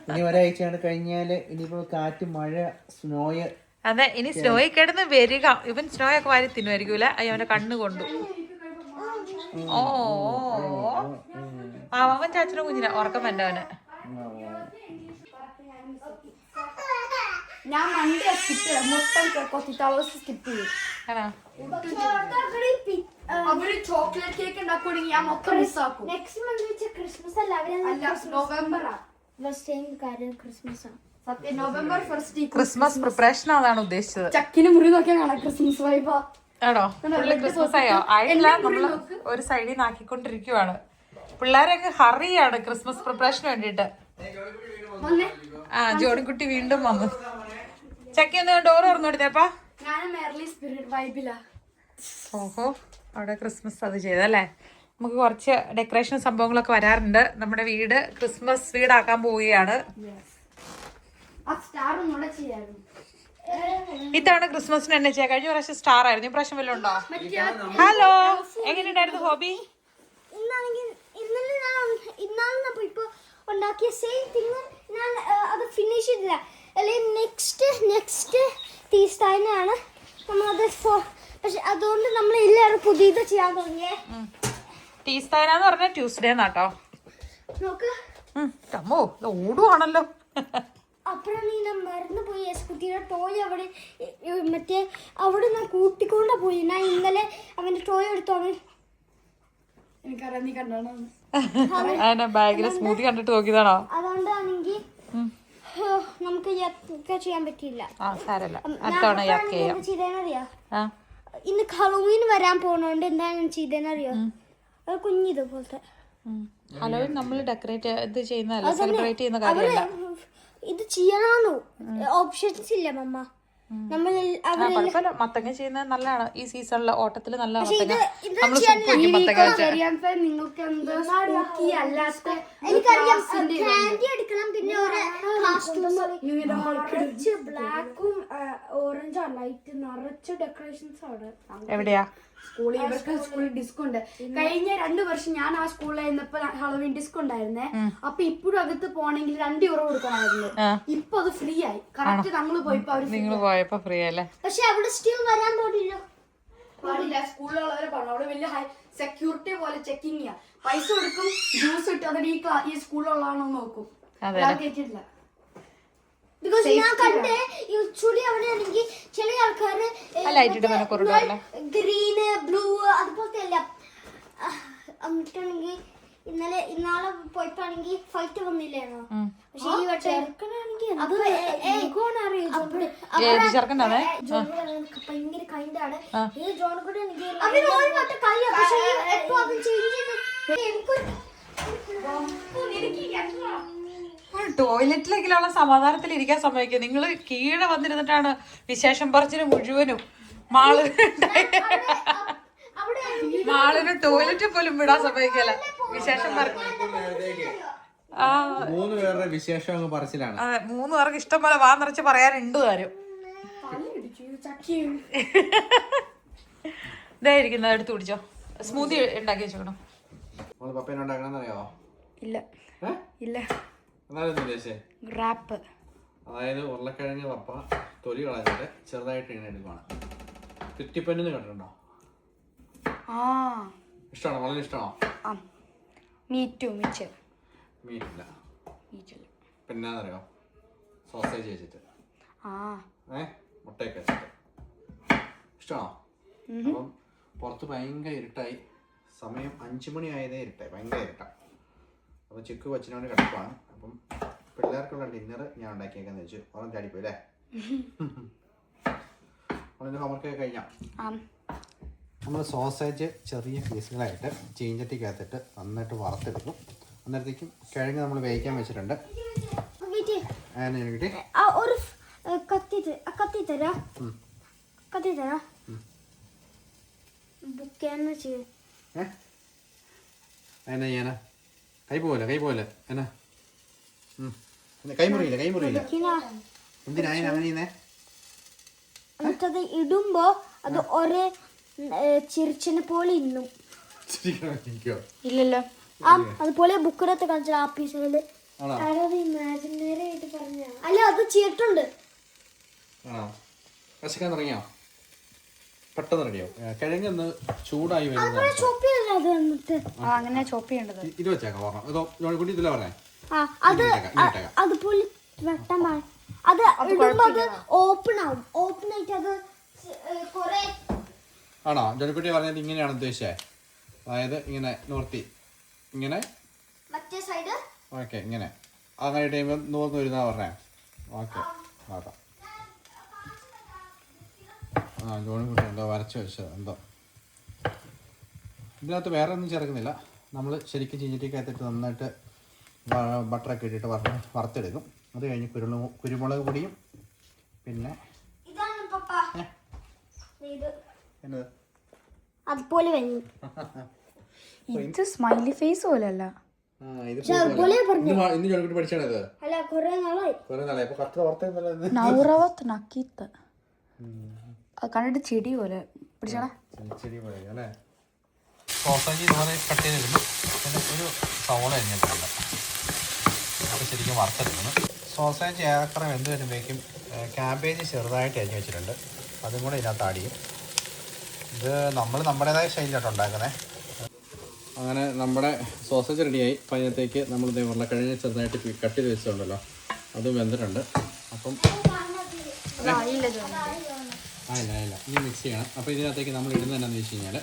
ഇനി ഒരാഴ്ചയാണ് കഴിഞ്ഞാല് ഇനിയിപ്പോ കാറ്റ്, മഴ, സ്നോയ്. അതെ, ഇനി സ്നോയിൽ കിടന്ന് വരിക. ഇവൻ സ്നോയൊക്കെ വാരി തിന്നുമായിരിക്കൂല. അയ്യോ, അവന്റെ കണ്ണ് കൊണ്ടു. ഓ അവൻ ചാച്ചനും കുഞ്ഞിനെ ഉറക്കം വേണ്ട അവന്. ഞാൻ മണ്ടേ സ്കിപ്പ് മൊത്തം സ്കിപ്പ് ചെയ്യും. അവര് ചോക്ലേറ്റ് കേക്ക് ഉണ്ടാക്കുകയാണെങ്കിൽ ഞാൻ മൊത്തം മിസ്സാക്കും. നെക്സ്റ്റ് മന്ത് ക്രിസ്മസ് അല്ല, നവംബറാ. നവംബർ 1 ക്രിസ്മസ് പ്രിപ്പറേഷൻ അതാണ് ഉദ്ദേശിച്ചത്. ചക്കിന് മുറി നോക്കിയാൽ കാണാം ക്രിസ്മസ് വൈബ. ആണോ? ക്രിസ്മസ് ആയോ? ആയില്ല, നമ്മള് ഒരു സൈഡിൽ നിന്ന് ആക്കിക്കൊണ്ടിരിക്കുവാണ്. പിള്ളേരൊക്കെ ഹറിയാണ് ക്രിസ്മസ് പ്രിപ്പറേഷന് വേണ്ടിട്ട്. ജോണിക്കുട്ടി വീണ്ടും വന്നു. ചക്കി ഒന്ന് ഡോർ തുറന്നു കൊടുത്തേപ്പാ. ഓഹോ, അവിടെ ക്രിസ്മസ് അത് ചെയ്തല്ലേ? നമുക്ക് കുറച്ച് ഡെക്കറേഷൻ സംഭവങ്ങളൊക്കെ വരാറുണ്ട്. നമ്മുടെ വീട് ക്രിസ്മസ് വീടാക്കാൻ പോവുകയാണ്. ഇത്തവണ ക്രിസ്മസിന് എന്നെ ചെയ്യാം. കഴിഞ്ഞ പ്രാവശ്യം സ്റ്റാർ ആയിരുന്നു, ഈ പ്രാവശ്യം വല്ലതും ഉണ്ടോ? ഹലോ, എങ്ങനെയുണ്ടായിരുന്നു ഹോബി? ഉണ്ടാക്കിയ സെയിം തിങ് ഞാൻ അത് ഫിനിഷ് ചെയ്തില്ല. അല്ലെങ്കിൽ നെക്സ്റ്റ് തീസ്താനാണ് നമ്മളത്. പക്ഷെ അതുകൊണ്ട് നമ്മൾ എല്ലാവരും പുതിയത് ചെയ്യാൻ തുടങ്ങിയേ. തീസ്താനെന്ന് പറഞ്ഞാൽ ട്യൂസ്ഡേ എന്നാട്ടോ. നോക്ക് തമ്മോ, ഓടുവാണല്ലോ. അപ്പുറം നീ മറന്നു പോയി. കുട്ടിയുടെ ടോയ് അവിടെ മറ്റേ അവിടെ ഞാൻ കൂട്ടിക്കൊണ്ടാ പോയി. ഞാൻ ഇന്നലെ അവന്റെ ടോയ് എടുത്തു. അവൻ എനിക്കറിയാം, നീ കണ്ടോ ബാഗിലെ സ്മൂത്തി കണ്ടിട്ട് നോക്കിയതാണോ? അതുകൊണ്ടാണെങ്കിൽ നമുക്ക് ചെയ്യാൻ പറ്റില്ല. ചെയ്തേനറിയോ? ഇന്ന് ഹലോവീൻ വരാൻ പോണോണ്ട് എന്താണ് ചെയ്തേനറിയോ? അത് കുഞ്ഞിത് പോലത്തെ ഹലോവീൻ നമ്മൾ ഡെക്കറേറ്റ് ഇത് ചെയ്യുന്നതല്ല, സെലിബ്രേറ്റ് ചെയ്യുന്ന കാര്യമല്ല. ഇത് ചെയ്യണോ? ഓപ്ഷൻസ് ഇല്ല മമ്മ. നമ്മൾ കുഴപ്പമില്ല, മത്തങ്ങ ചെയ്യുന്നത് നല്ലതാണ് ഈ സീസണില്. ഓട്ടത്തിൽ നല്ല മത്തങ്ങ ഇത് നമ്മള് സൂപ്പ് വെക്കും മത്തങ്ങ വെച്ച്. നിങ്ങൾക്ക് എന്താ സ്മോക്കി അല്ലാത്ത എനിക്കറിയാം കാൻഡി എടുക്കണം പിന്നെ ഒരു നിറച്ച് ബ്ലാക്കും ഓറഞ്ചും ലൈറ്റ് നിറച്ച് ഡെക്കറേഷൻസ് അവിടെ എവിടെയാ സ്കൂളിൽ. ഇവർക്ക് സ്കൂളിൽ ഡിസ്കോ ഉണ്ട്. കഴിഞ്ഞ 2 വർഷം ഞാൻ ആ സ്കൂളിലായിരുന്നപ്പോ ഹളോവീൻ ഡിസ്കോ ഉണ്ടായിരുന്നേ. അപ്പൊ ഇപ്പോഴും അകത്ത് പോണെങ്കിൽ €2 കൊടുക്കണമായിരുന്നു. ഇപ്പൊ അത് ഫ്രീ ആയി. കറക്റ്റ് ഞങ്ങള് പോയപ്പോ അവര് നിങ്ങൾ പോയപ്പോ ഫ്രീ അല്ലേ? പക്ഷെ അവിടെ സ്റ്റിൽ വരാൻ പാടില്ല. സ്കൂളിലുള്ളവരെ പറഞ്ഞു അവിടെ വലിയ ഹൈ സെക്യൂരിറ്റി പോലെ ചെക്കിങ് ചെയ്യാം. പൈസ കൊടുക്കും, ജ്യൂസ് ഇട്ട് അതിന് ഈ സ്കൂളിലുള്ളതാണോ നോക്കും. കേട്ടിട്ടില്ല. ബിക്കോസ് ഞാൻ കണ്ടേ ആക്ച്വലി അവിടെ ആണെങ്കിൽ ചില ആൾക്കാര് ഗ്രീന് ബ്ലൂ അതുപോലത്തെ അല്ല എന്നിട്ടാണെങ്കിൽ ഇന്നാളെ പോയപ്പോണെങ്കിൽ ഫൈറ്റ് വന്നില്ലായിരുന്നോ? പക്ഷെ ഈ വട്ടം ഭയങ്കര കൈൻഡാണ് ജോൺ കൂടെ. ടോയ്ലറ്റിലെങ്കിലുള്ള സമാധാനത്തിൽ ഇരിക്കാൻ സമ്മതിക്കുക. നിങ്ങൾ കീഴെ വന്നിരുന്നിട്ടാണ് വിശേഷം പറച്ചിന് മുഴുവനും. മാളിന് ടോയ്ലറ്റ് പോലും വിടാൻ സമ്മതിക്കല. വിശേഷം പറഞ്ഞു 3 പേരുടെ വിശേഷം അങ്ങ് പറച്ചിലാണ്. അതെ, 3 പേർക്ക് ഇഷ്ടം പോലെ വാ നിറച്ച് പറയാനുണ്ട് കാര്യം. ഇതായിരിക്കുന്നത്, എടുത്തു കുടിച്ചോ. സ്മൂത്തി ഉണ്ടാക്കി വെച്ചോക്കണം. പപ്പേനെ ഉണ്ടാക്കണമെന്നറിയാവോ? ഇല്ല ഇല്ല. റാപ്പ്. അതായത് ഉരുളക്കിഴങ്ങ് പപ്പ തൊലി കളഞ്ഞിട്ട് ചെറുതായിട്ട് ഇങ്ങനെ എടുക്കുവാണ്. ചുറ്റിപ്പന്നെന്ന് കേട്ടിട്ടുണ്ടോ? ഇഷ്ടമാണോ? വളരെ ഇഷ്ടമാണോ? മീറ്റില്ല, പിന്നെ അറിയോ സോസേജ് വെച്ചിട്ട് മുട്ടയൊക്കെ വെച്ചിട്ട് ഇഷ്ടമാണോ? അപ്പം പുറത്ത് ഭയങ്കര ഇരുട്ടായി. സമയം 5 മണി ആയതേ ഇരുട്ടായി, ഭയങ്കര ഇരുട്ടാണ്. അപ്പോൾ ചിക്കു കൊച്ചിനോട് കിടപ്പാണ്. അപ്പം പിള്ളേർക്കുള്ള ഡിന്നർ ഞാൻ ഉണ്ടാക്കിയേക്കാന്ന് വെച്ചു. ഓണം ചാടിപ്പോയി അല്ലേ? അവളിൻ്റെ ഹോംവർക്കൊക്കെ കഴിഞ്ഞാൽ നമ്മൾ സോസേജ് ചെറിയ പീസുകളായിട്ട് ചീഞ്ചട്ടിക്കകത്തിട്ട് നന്നായിട്ട് വറുത്തെടുക്കും. അന്നേരത്തേക്കും കിഴങ്ങ് നമ്മൾ വേവിക്കാൻ വെച്ചിട്ടുണ്ട്. കിട്ടി ഒരു കത്തി തരാ ബുക്കെന്ന് ചെയ്യ. എന്നാ ചെയ്യാനാ? കൈ പോലെ എന്നാ കൈമുറിയില്ല. എന്തിനാ അങ്ങനെ ചെയ്യുന്നേ? എന്നിട്ടത് ഇടുമ്പോ അത് ഒരേ ചിരിച്ചിനെ പോലെ ഇന്നും ഇല്ലല്ലോ. അതുപോലെ ബുക്കിനകത്ത് കാണിച്ച ആ പീസുകള് അല്ല അത് ചെയ്തിട്ടുണ്ട്. കശക്കാൻ തുടങ്ങിയോ? പെട്ടെന്ന് റെഡിയാവും. കിഴങ്ങ് ഒന്ന് ചൂടായി വരുന്നത് അങ്ങനെ ചോപ്പ് ചെയ്യേണ്ടത്. ഇത് വെച്ചേക്കാം പറഞ്ഞോ. അതോ ജോണിക്കുട്ടി ഇതിലാ പറഞ്ഞേ? അതുപോലെ വെട്ടാൻ അത് ഇടുമ്പോ അത് ഓപ്പൺ ആവും. ഓപ്പൺ ആയിട്ട് അത് കൊറേ. ആണോ? ജോണിക്കുട്ടി പറഞ്ഞത് ഇങ്ങനെയാണ് ഉദ്ദേശിച്ചത്. അതായത് ഇങ്ങനെ നോർത്തി ഇങ്ങനെ മറ്റേ സൈഡ് ഓക്കെ ഇങ്ങനെ അങ്ങനെ ടൈമിൽ നൂർന്ന് വരുന്ന പറഞ്ഞേ. ഓക്കെ നോക്കാം. ജോണിക്കുട്ടി എന്തോ വരച്ച് വെച്ചത് എന്തോ. ഇതിനകത്ത് വേറെ ഒന്നും ചേർക്കുന്നില്ല. നമ്മൾ ശരിക്കും ചീഞ്ഞിട്ടിക്കകത്തിട്ട് നന്നായിട്ട് ബട്ടറൊക്കെ ഇട്ടിട്ട് വറുത്തെടുക്കും. അത് കഴിഞ്ഞ് കുരുമുളക് പൊടിയും പിന്നെ എന്നത് അതുപോലെ ഇത് സ്മൈലി ഫേസ് പോലെയല്ല. ഇന്ന് ജോണിക്കുട്ടി പഠിച്ചാണത്. അത് കണ്ടിട്ട് ചെടി പോലെ പിടിച്ചോളാം. ചെടി പോലെ അല്ലേ? സോസേജ് ഇതുപോലെ കട്ട് ചെയ്തിരുന്നു. പിന്നെ ഒരു സവോള അരിഞ്ഞിട്ടുണ്ട്. അപ്പോൾ ശരിക്കും വറുത്തെടുക്കുന്നു. സോസേജ് ഏറെ വെന്ത് വരുമ്പോഴേക്കും ക്യാബേജ് ചെറുതായിട്ട് അരിഞ്ഞ് വെച്ചിട്ടുണ്ട്. അതും കൂടെ ഇതിനകത്ത് ആഡ് ചെയ്യും. ഇത് നമ്മൾ നമ്മുടേതായ ശൈലിയിലോട്ട് ഉണ്ടാക്കുന്നത്. അങ്ങനെ നമ്മുടെ സോസേജ് റെഡിയായി. അപ്പം അതിനകത്തേക്ക് നമ്മൾ ഉരുളക്കിഴങ്ങ് ചെറുതായിട്ട് കട്ട് ചെയ്ത് വെച്ചിട്ടുണ്ടല്ലോ, അത് വെന്തിട്ടുണ്ട്. അപ്പം ഇല്ല ഇനി മിക്സ് ചെയ്യണം. അപ്പോൾ ഇതിനകത്തേക്ക് നമ്മൾ ഇടുന്നത് എന്നാന്ന് വെച്ച് കഴിഞ്ഞാൽ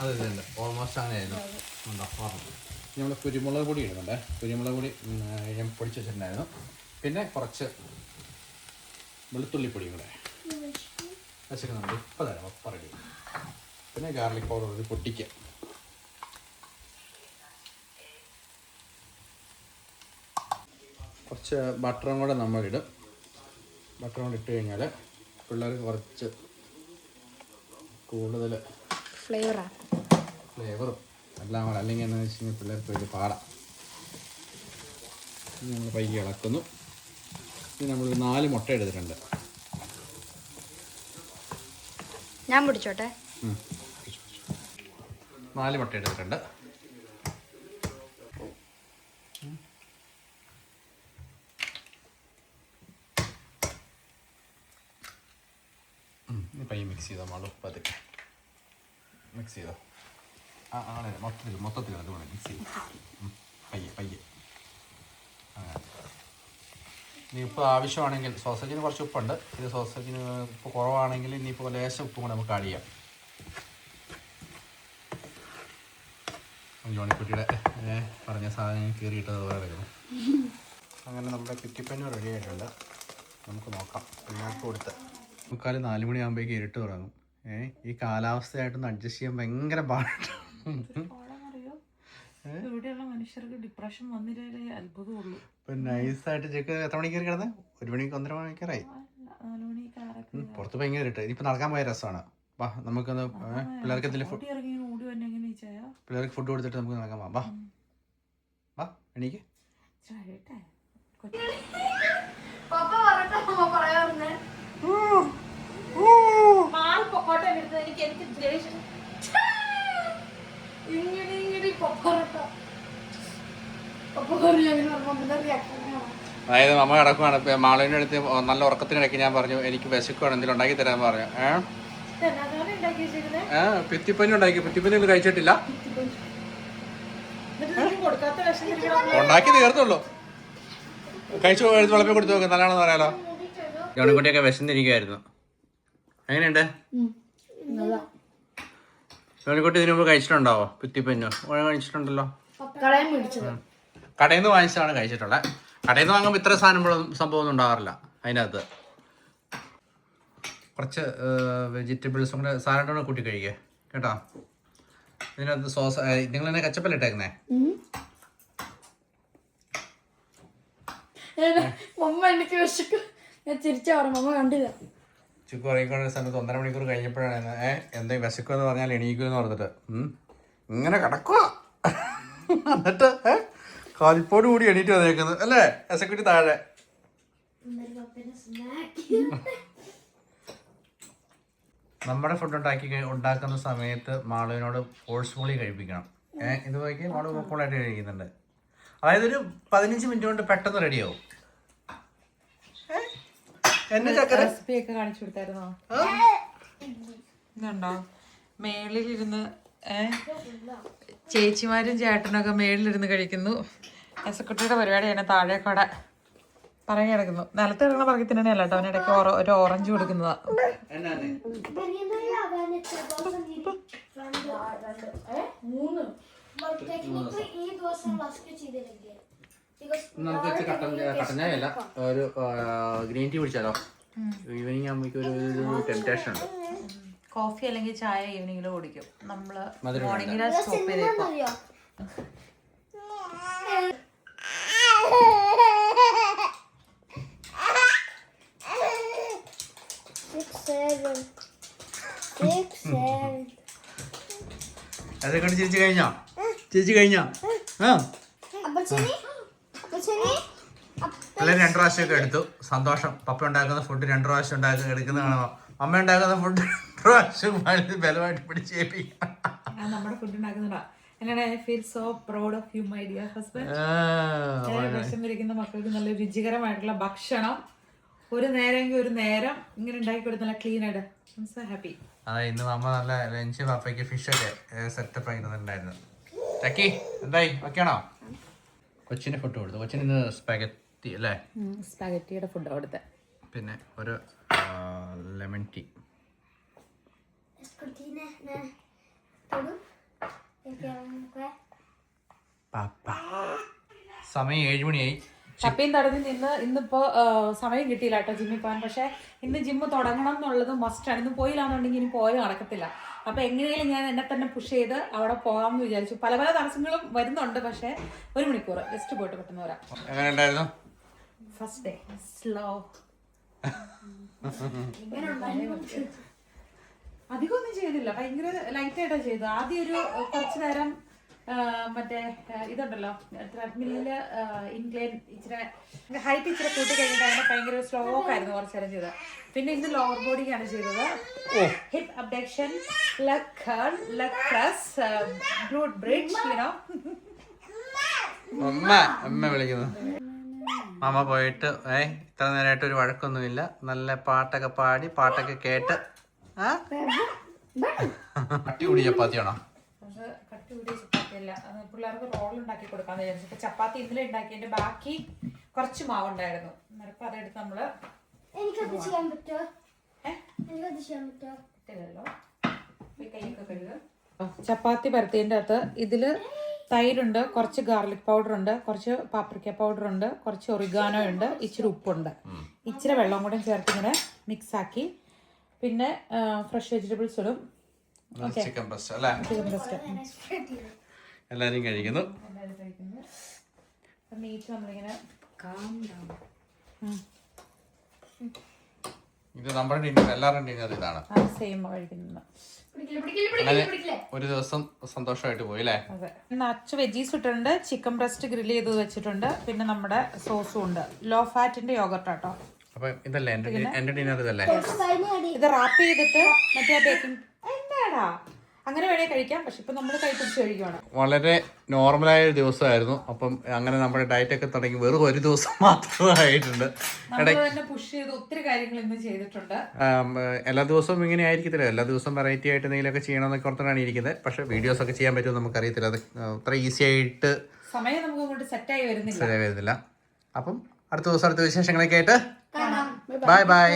അത് ഇതുണ്ട് ഓൾമോസ്റ്റ് അങ്ങനെയായിരുന്നു. ഉണ്ടോ ഓർമ്മ? നമ്മൾ കുരുമുളക് പൊടി ഇടുന്നുണ്ട്. കുരുമുളക് പൊടി ഞാൻ പൊടിച്ച് വെച്ചിട്ടുണ്ടായിരുന്നു. പിന്നെ കുറച്ച് വെളുത്തുള്ളിപ്പൊടിയും കൂടെ വെച്ചിട്ട് ഇപ്പോൾ തരാം ഒപ്പം റെഡി. പിന്നെ ഗാർലിക് പൗഡർ ഒരു പൊട്ടിക്കുക. കുറച്ച് ബട്ടറും കൂടെ നമ്മളിടും. ബട്ടർ കൊണ്ട് ഇട്ട് കഴിഞ്ഞാൽ പിള്ളേർക്ക് കുറച്ച് കൂടുതൽ ഫ്ലേവറും എല്ലാം കൂടെ, അല്ലെങ്കിൽ എന്താണെന്ന് വെച്ച് കഴിഞ്ഞാൽ പിള്ളേർക്ക് വലിയ പാടാം. നമ്മൾ പയ്യെ ഇളക്കുന്നു. ഇത് നമ്മളൊരു 4 മുട്ട എടുത്തിട്ടുണ്ട്. ഞാൻ പിടിച്ചോട്ടെ. 4 മുട്ട എടുത്തിട്ടുണ്ട്. പയ്യെ മിക്സ് ചെയ്തോ മാളു, പതുക്കെ മിക്സ് ചെയ്തോ. ആണ് മൊത്തത്തിൽ അതുകൊണ്ട് മിക്സ് ചെയ്യും. പയ്യെ ഇനി ഉപ്പ് ആവശ്യമാണെങ്കിൽ, സോസേജിന് കുറച്ച് ഉപ്പുണ്ട്, ഇത് സോസേജിന് ഉപ്പ് കുറവാണെങ്കിൽ ഇനിയിപ്പോൾ ലേശം ഉപ്പും കൂടെ നമുക്ക് ആഡ് ചെയ്യാം. ജോണിക്കുട്ടിയുടെ പറഞ്ഞ സാധനം കീറിയിട്ടത് വേറെ വരുന്നു. അങ്ങനെ നമ്മുടെ കുറ്റിപ്പഞ്ഞ റെഡി ആയിട്ടുണ്ട്. നമുക്ക് നോക്കാം. പിള്ളേർക്ക് കൊടുത്ത് 4 മണിയാകുമ്പോഴേക്ക് ഇരുട്ട് തുടങ്ങും. ഈ കാലാവസ്ഥയായിട്ടൊന്ന് അഡ്ജസ്റ്റ് ചെയ്യാൻ ഭയങ്കര പാടാണ്. ഇവിടെയുള്ള മനുഷ്യർക്ക് ഡിപ്രഷൻ വന്നില്ലേ അത്ഭുതമുള്ളൂ. ഇപ്പൊ നൈസായിട്ട് ചെക്ക് എത്ര മണിക്കൂർ കിടന്ന്? 1 മണിക്ക് 1.5 മണിക്കൂറായി. പുറത്ത് ഭയങ്കര ഇരുട്ട്. ഇനിയിപ്പോ നടക്കാൻ പോയ രസമാണ്. വാ നമുക്കൊന്ന് പിള്ളേർക്ക് പിള്ളേർക്ക് ഫുഡ് കൊടുത്തിട്ട് നമുക്ക് നടക്കാൻ പോവാം. വാ വാ എണീക്ക്. അതായത് മമ്മ കിടക്കുവാണ്. മാളുവിൻ്റെ അടുത്ത് നല്ല ഉറക്കത്തിനിടയ്ക്ക് ഞാൻ പറഞ്ഞു എനിക്ക് വിശക്കുവാണ്, എന്തെങ്കിലും ഉണ്ടാക്കി തരാൻ പറഞ്ഞു. പിത്തിപ്പഞ്ഞ് ഉണ്ടാക്കി. പിത്തിപ്പഞ്ഞ് കഴിച്ചിട്ടില്ല, ഉണ്ടാക്കി തീർത്തുള്ളൂ. കഴിച്ചു എഴുത്ത് വിളമ്പി കൊടുത്തു നോക്ക്, നല്ലതാണെന്ന് പറയാലോ. ജോണിക്കുട്ടിയൊക്കെ വിശന്നിരിക്കുമായിരുന്നു. എങ്ങനെയുണ്ട് ജോണിക്കുട്ടി? ഇതിനു മുമ്പ് കഴിച്ചിട്ടുണ്ടാവോ പിത്തിപ്പഞ്ഞോ? കഴിച്ചിട്ടുണ്ടല്ലോ. കടയിൽ നിന്ന് വാങ്ങിച്ചാണ് കഴിച്ചിട്ടുള്ളത്. കടയിൽ നിന്ന് വാങ്ങുമ്പോൾ ഇത്ര സംഭവമൊന്നും ഉണ്ടാകാറില്ല. അതിനകത്ത് കുറച്ച് വെജിറ്റബിൾസും കൂടെ സാലഡോടെ കൂട്ടി കഴിക്കുക കേട്ടോ. ഇതിനകത്ത് സോസ് നിങ്ങൾ തന്നെ കച്ചപ്പല്ല ഇട്ടേക്കുന്നേ? ചിക്കു ഉറങ്ങിക്കൊണ്ട സമയത്ത് 1.5 മണിക്കൂർ കഴിഞ്ഞപ്പോഴാണ് എന്തെങ്കിലും വിശക്കുമെന്ന് പറഞ്ഞാൽ എണീക്കുമെന്ന് പറഞ്ഞിട്ട് ഇങ്ങനെ കിടക്കുക. എന്നിട്ട് കാലിപ്പോട് കൂടി എണീറ്റ് വന്നേക്കുന്നത് അല്ലേ? എസക്കുട്ടി താഴെ. നമ്മുടെ ഫുഡ് ഉണ്ടാക്കുന്ന സമയത്ത് മാളുവിനോട് ഫോഴ്സ്ഫുള്ളി കഴിപ്പിക്കണം. ഇത് നോക്കി മാളു കൂളായിട്ട് കഴിക്കുന്നുണ്ട്. അതായത് ഒരു 15 മിനിറ്റ് കൊണ്ട് പെട്ടെന്ന് റെഡിയാവും. റെസിപ്പിയൊക്കെ കാണിച്ചു കൊടുത്തായിരുന്നോ? ഇതുണ്ടോ മേളിലിരുന്ന് ചേച്ചിമാരും ചേട്ടനൊക്കെ മേളിലിരുന്ന് കഴിക്കുന്നു. എസക്കുട്ടിയുടെ പരിപാടിയാണ് താഴേക്കോടെ പറഞ്ഞു കിടക്കുന്നു. നിലത്ത് കിടക്കുന്ന പറക്കി തിന്നണല്ല കേട്ടോ. അവനിടയ്ക്ക് ഒരു ഓറഞ്ച് കൊടുക്കുന്നതാ. നമുക്ക് കട്ടൻ ചായ അല്ല, ഒരു ഗ്രീൻ ടീ കുടിച്ചാലോ? ഈവനിങ് ആകുമ്പോഴേക്കും ഒരു ടെംപ്റ്റേഷൻ ഉണ്ട്. കോഫി അല്ലെങ്കിൽ ചായ ഈവനിങ്ങിൽ കുടിക്കും നമ്മള്. മോർണിംഗിൽ സ്റ്റോപ്പ് ചെയ്തേക്കും. അതൊക്കെ ചേച്ചി കഴിഞ്ഞോ? ചേച്ചി കഴിഞ്ഞോ? പിള്ളേർ 2 പ്രാവശ്യമൊക്കെ എടുത്തു. സന്തോഷം. പപ്പ ഉണ്ടാക്കുന്ന ഫുഡ് 2 പ്രാവശ്യം എടുക്കുന്ന കാണുമോ? അമ്മ ഉണ്ടാക്കുന്ന ഫുഡ് 2 പ്രാവശ്യം ബലമായിട്ട് പിടിച്ചേപ്പിക്കാം. നമ്മുടെ ഫുഡ് ഉണ്ടാക്കുന്നതാ. I feel so proud of you, my dear husband. വിശന്നിരിക്കുന്ന മക്കൾക്ക് നല്ല രുചികരമായിട്ടുള്ള ഭക്ഷണം ഒരു നേരം ഇങ്ങനെ ഉണ്ടാക്കി കൊടുത്ത് നല്ല ക്ലീൻ ആയിട്ട്. I'm so happy. അതെ, ഇന്ന് അമ്മ നല്ല ലഞ്ച് പപ്പയ്ക്ക് ഫിഷൊക്കെ സെറ്റപ്പ് ആയിരുന്നുണ്ടായിരുന്നു. ചക്കി എന്തായി? ഓക്കെയാണോ? കൊച്ചിന് ഫുഡ് കൊടുത്തു. കൊച്ചിന് ഇന്ന് സ്പാഗറ്റി അല്ലേ? സ്പാഗറ്റിയുടെ ഫുഡ് കൊടുത്ത്. പിന്നെ ഒരു ലെമൺ ടീ. സമയം 7 മണിയായി. ചപ്പിയും തടഞ്ഞ് നിന്ന് ഇന്നിപ്പോ സമയം കിട്ടിയില്ല കേട്ടോ ജിമ്മിൽ പോകാൻ. പക്ഷെ ഇന്ന് ജിമ്മ് തുടങ്ങണം എന്നുള്ളത് മസ്റ്റാണ്. ഇന്ന് പോയില്ലാന്നുണ്ടെങ്കിൽ ഇനി പോയി നടക്കത്തില്ല. അപ്പൊ എങ്ങനെയും ഞാൻ എന്നെ തന്നെ പുഷ് ചെയ്ത് അവിടെ പോകാമെന്ന് വിചാരിച്ചു. പല തടസ്സങ്ങളും വരുന്നുണ്ട്. പക്ഷെ 1 മണിക്കൂർ ജസ്റ്റ് പോയിട്ട് പെട്ടെന്ന് വരാം. എങ്ങനെ ഉണ്ടായിരുന്നു ഫസ്റ്റ് ഡേ? സ്ലോ, അധികമൊന്നും ചെയ്തില്ല, ഭയങ്കര ലൈറ്റായിട്ടാണ് ചെയ്തത്. ആദ്യം ഒരു കുറച്ചു നേരം മറ്റേ ഇതുണ്ടല്ലോ ട്രെഡ്മില്ലില് ഇൻക്ലൈൻ ഇച്ചിരി ഹൈറ്റ് ഇച്ചിരി കൂട്ടി കഴിഞ്ഞിട്ട് അങ്ങനെ ഭയങ്കര സ്ലോ ആയിരുന്നു കുറച്ചു നേരം ചെയ്തത്. പിന്നെ ഇന്ന് ലോവർ ബോഡിക്കാണ് ചെയ്തത്. Hip abduction, leg curl, leg press, glute bridge, you know. അമ്മ വിളിക്കുന്നു. മാമ പോയിട്ട് ഇത്ര നേരമായിട്ട് ഒരു വഴക്കൊന്നുമില്ല. നല്ല പാട്ടൊക്കെ പാടി പാട്ടൊക്കെ കേട്ട്. കട്ടി കൂടി ചപ്പാത്തിയാണോ? കട്ടി കൂടിയ ചപ്പാത്തിയല്ല, പിള്ളേർക്ക് റോൾ ഉണ്ടാക്കി കൊടുക്കാന്ന് വിചാരിച്ചു. ചപ്പാത്തി ഇന്നലെ ഉണ്ടാക്കിയതിന്റെ ബാക്കി കുറച്ച് മാവുണ്ടായിരുന്നു. അപ്പൊ അതെടുത്ത് നമ്മള് എനിക്കത് ചെയ്യാൻ പറ്റുമോ? എനിക്കത് ചെയ്യാൻ പറ്റുമോ? കൈയൊക്കെ കഴുകുക. ചപ്പാത്തി പരത്തിയതിൻ്റെ അകത്ത് ഇതില് തൈരുണ്ട്, കുറച്ച് ഗാർലിക് പൗഡർ ഉണ്ട്, കുറച്ച് പാപ്രിക്ക പൗഡർ ഉണ്ട്, കുറച്ച് ഒറിഗാനോ ഉണ്ട്, ഇച്ചിരി ഉപ്പുണ്ട്, ഇച്ചിരി വെള്ളം കൂടെ ചേർത്ത് ഇങ്ങനെ മിക്സ് ആക്കി. പിന്നെ ഫ്രഷ് വെജിറ്റബിൾസ് ഇടും. ചിക്കൻ ബ്രസ്റ്റ് അല്ലേ? ചിക്കൻ ബ്രസ്റ്റ് എല്ലാരും കഴിക്കുന്നു. മീറ്റ് നമ്മളിങ്ങനെ ഇത് നമ്മുടെ ഡിന്നർ, എല്ലാവരുടെയും ഡിന്നർ ഇതാണ്. സെയിം കഴിക്കുന്നത്. ഒരു ദിവസം സന്തോഷമായിട്ട് പോയി അല്ലേ? അതെ. നച്ച് വെജീസ് ഇട്ടിട്ടുണ്ട്, ചിക്കൻ ബ്രസ്റ്റ് ഗ്രില്ല് ചെയ്ത് വെച്ചിട്ടുണ്ട്, പിന്നെ നമ്മുടെ സോസും ഉണ്ട്. ലോ ഫാറ്റിന്റെ യോഗർട്ട് ആട്ടോ. അപ്പൊ ഇതല്ലേ എന്റെ ഡിന്നർ? ഇതല്ലേ ഇത് റാപ്പ് ചെയ്തിട്ട് മറ്റേ ബേക്കിംഗ് എന്താടാ അങ്ങനെ വേണേ കഴിക്കാം. പക്ഷെ ഇപ്പൊ നമ്മൾ കൈ പിടിച്ച് കഴിക്കുവാണ്. വളരെ നോർമലായ ഒരു ദിവസമായിരുന്നു. അപ്പം അങ്ങനെ നമ്മുടെ ഡയറ്റ് ഒക്കെ തുടങ്ങി വെറും ഒരു ദിവസം മാത്രമായിട്ടുണ്ട്. തന്നെ പുഷ് ചെയ്ത് ഒത്തിരി കാര്യങ്ങൾ ഇന്ന് ചെയ്തിട്ടുണ്ട്. എല്ലാ ദിവസവും ഇങ്ങനെ ആയിരിക്കത്തില്ല. എല്ലാ ദിവസവും വെറൈറ്റി ആയിട്ട് എന്തെങ്കിലുമൊക്കെ ചെയ്യണമെന്നൊക്കെ ഓർത്താണ് ഇരിക്കുന്നത്. പക്ഷെ വീഡിയോസ് ഒക്കെ ചെയ്യാൻ പറ്റുമെന്ന് നമുക്കറിയത്തില്ല. അത് അത്ര ഈസി ആയിട്ട് സമയം നമുക്ക് അങ്ങോട്ട് സെറ്റായി വരുന്നില്ല. അപ്പം അടുത്ത ദിവസം അടുത്ത വിശേഷങ്ങളൊക്കെ ആയിട്ട് ബൈ ബൈ.